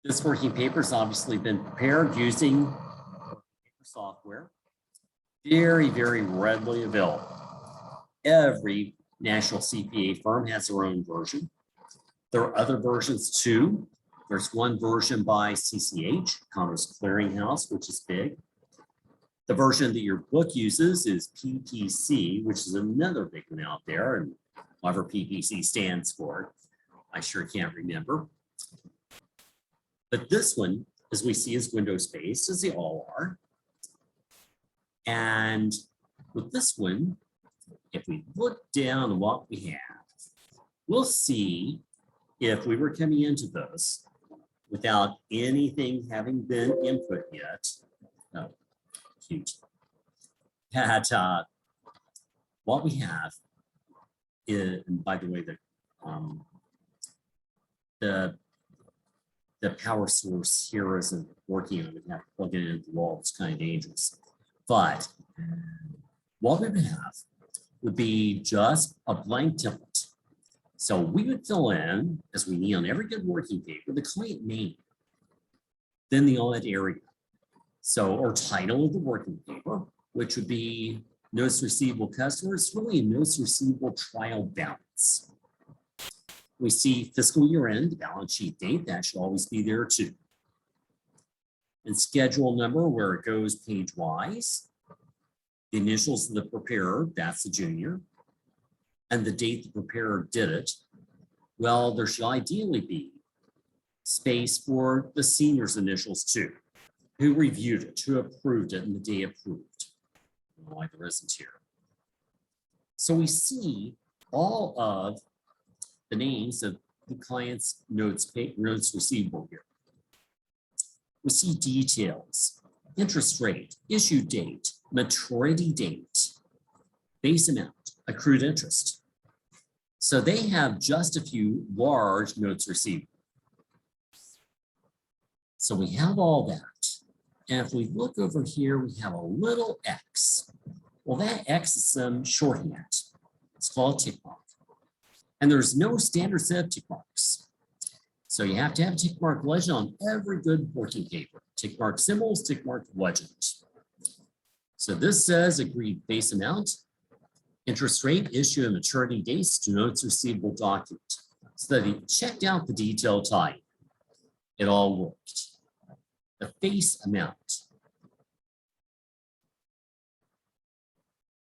[SPEAKER 1] This working paper has obviously been prepared using software. Very, very readily available. Every national CPA firm has their own version. There are other versions too. There's one version by CCH, Commerce Clearinghouse, which is big. The version that your book uses is PPC, which is another big one out there, and whatever PPC stands for, I sure can't remember. But this one, as we see, is Windows-based, as they all are. And with this one, if we look down at what we have, we'll see if we were coming into this without anything having been input yet. Oh, cute. That what we have is, and by the way, the power source here isn't working. I would have to plug it into the wall. It's kind of dangerous. But what we would have would be just a blank template. So we would fill in, as we need on every good working paper, the client name, then the audit area. So, or title of the working paper, which would be notes receivable customers, really a notes receivable trial balance. We see fiscal year end, balance sheet date, that should always be there too. And schedule number, where it goes page wise. The initials of the preparer, that's the junior. And the date the preparer did it. Well, there should ideally be space for the senior's initials too. Who reviewed it, who approved it, and the day approved. I don't know why there isn't here. So we see all of the names of the client's notes receivable here. We see details, interest rate, issue date, maturity date, base amount, accrued interest. So they have just a few large notes receivable. So we have all that. And if we look over here, we have a little X. Well, that X is some shorthand. It's called a tick mark. And there's no standard set of tick marks. So you have to have a tick mark legend on every good working paper. Tick mark symbols, tick mark legend. So this says agreed base amount, interest rate, issue and maturity dates to notes receivable document. So that he checked out the detail type. It all worked. The face amount.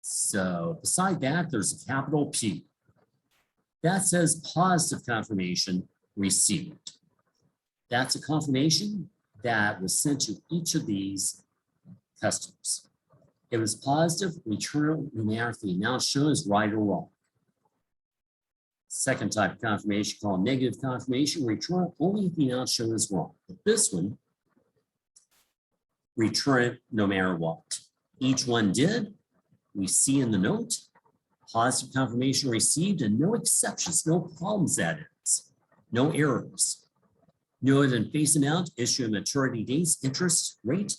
[SPEAKER 1] So beside that, there's a capital P. That says positive confirmation received. That's a confirmation that was sent to each of these customers. It was positive, return no matter if the amount shown is right or wrong. Second type of confirmation called negative confirmation, return only if the amount shown is wrong. But this one, return it no matter what. Each one did. We see in the note, positive confirmation received and no exceptions, no problems that is, no errors. Noted in face amount, issue and maturity dates, interest rate,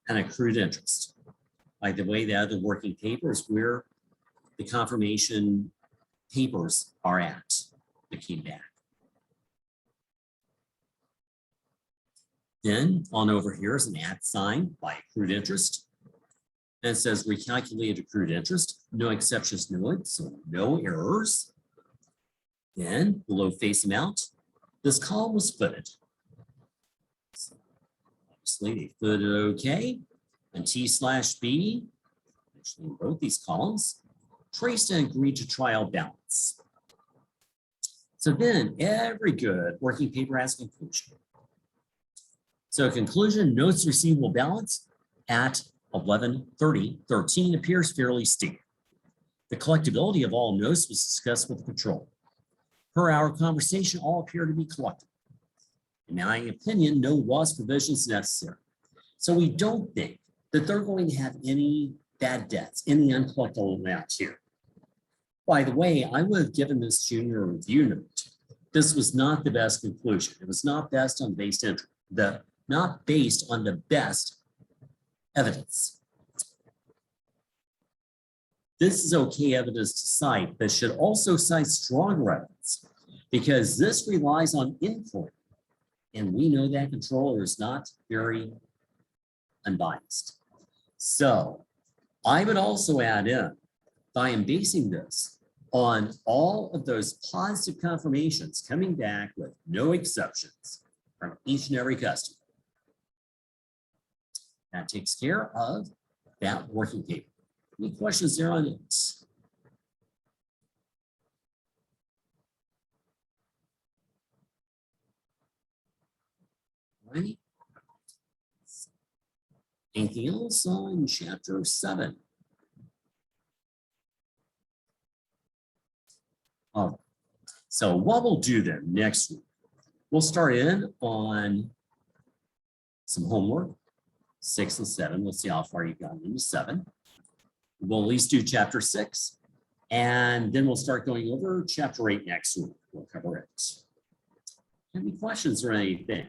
[SPEAKER 1] and accrued interest. By the way, the other working paper is where the confirmation papers are at that came back. Then on over here is an @ sign by accrued interest. And it says recalculated accrued interest, no exceptions noted, so no errors. Then below face amount, this column was footed. So obviously they footed okay. And T/B, actually wrote these columns, traced and agreed to trial balance. So then every good working paper has a conclusion. So conclusion, notes receivable balance at 11/30/13 appears fairly steep. The collectability of all notes was discussed with the controller. Per our conversation, all appear to be collected. In my opinion, no loss provision is necessary. So we don't think that they're going to have any bad debts, any uncollectible amounts here. By the way, I would have given this junior a review note. This was not the best conclusion. It was not based on best entry, not based on the best evidence. This is okay evidence to cite, but should also cite stronger evidence because this relies on inquiry. And we know that controller is not very unbiased. So I would also add in, I am basing this on all of those positive confirmations coming back with no exceptions from each and every customer. That takes care of that working paper. Any questions there on it? Right. Anything else on chapter 7? So what we'll do then next week, we'll start in on some homework, 6 and 7. We'll see how far you got into 7. We'll at least do chapter 6, and then we'll start going over chapter 8 next week. We'll cover it. Any questions or anything?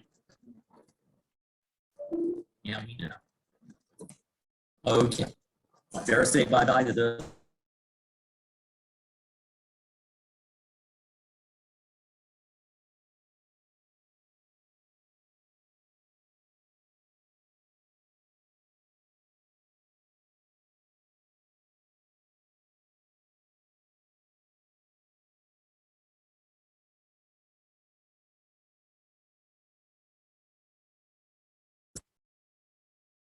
[SPEAKER 1] Yeah, we know. Okay. Better say bye-bye to the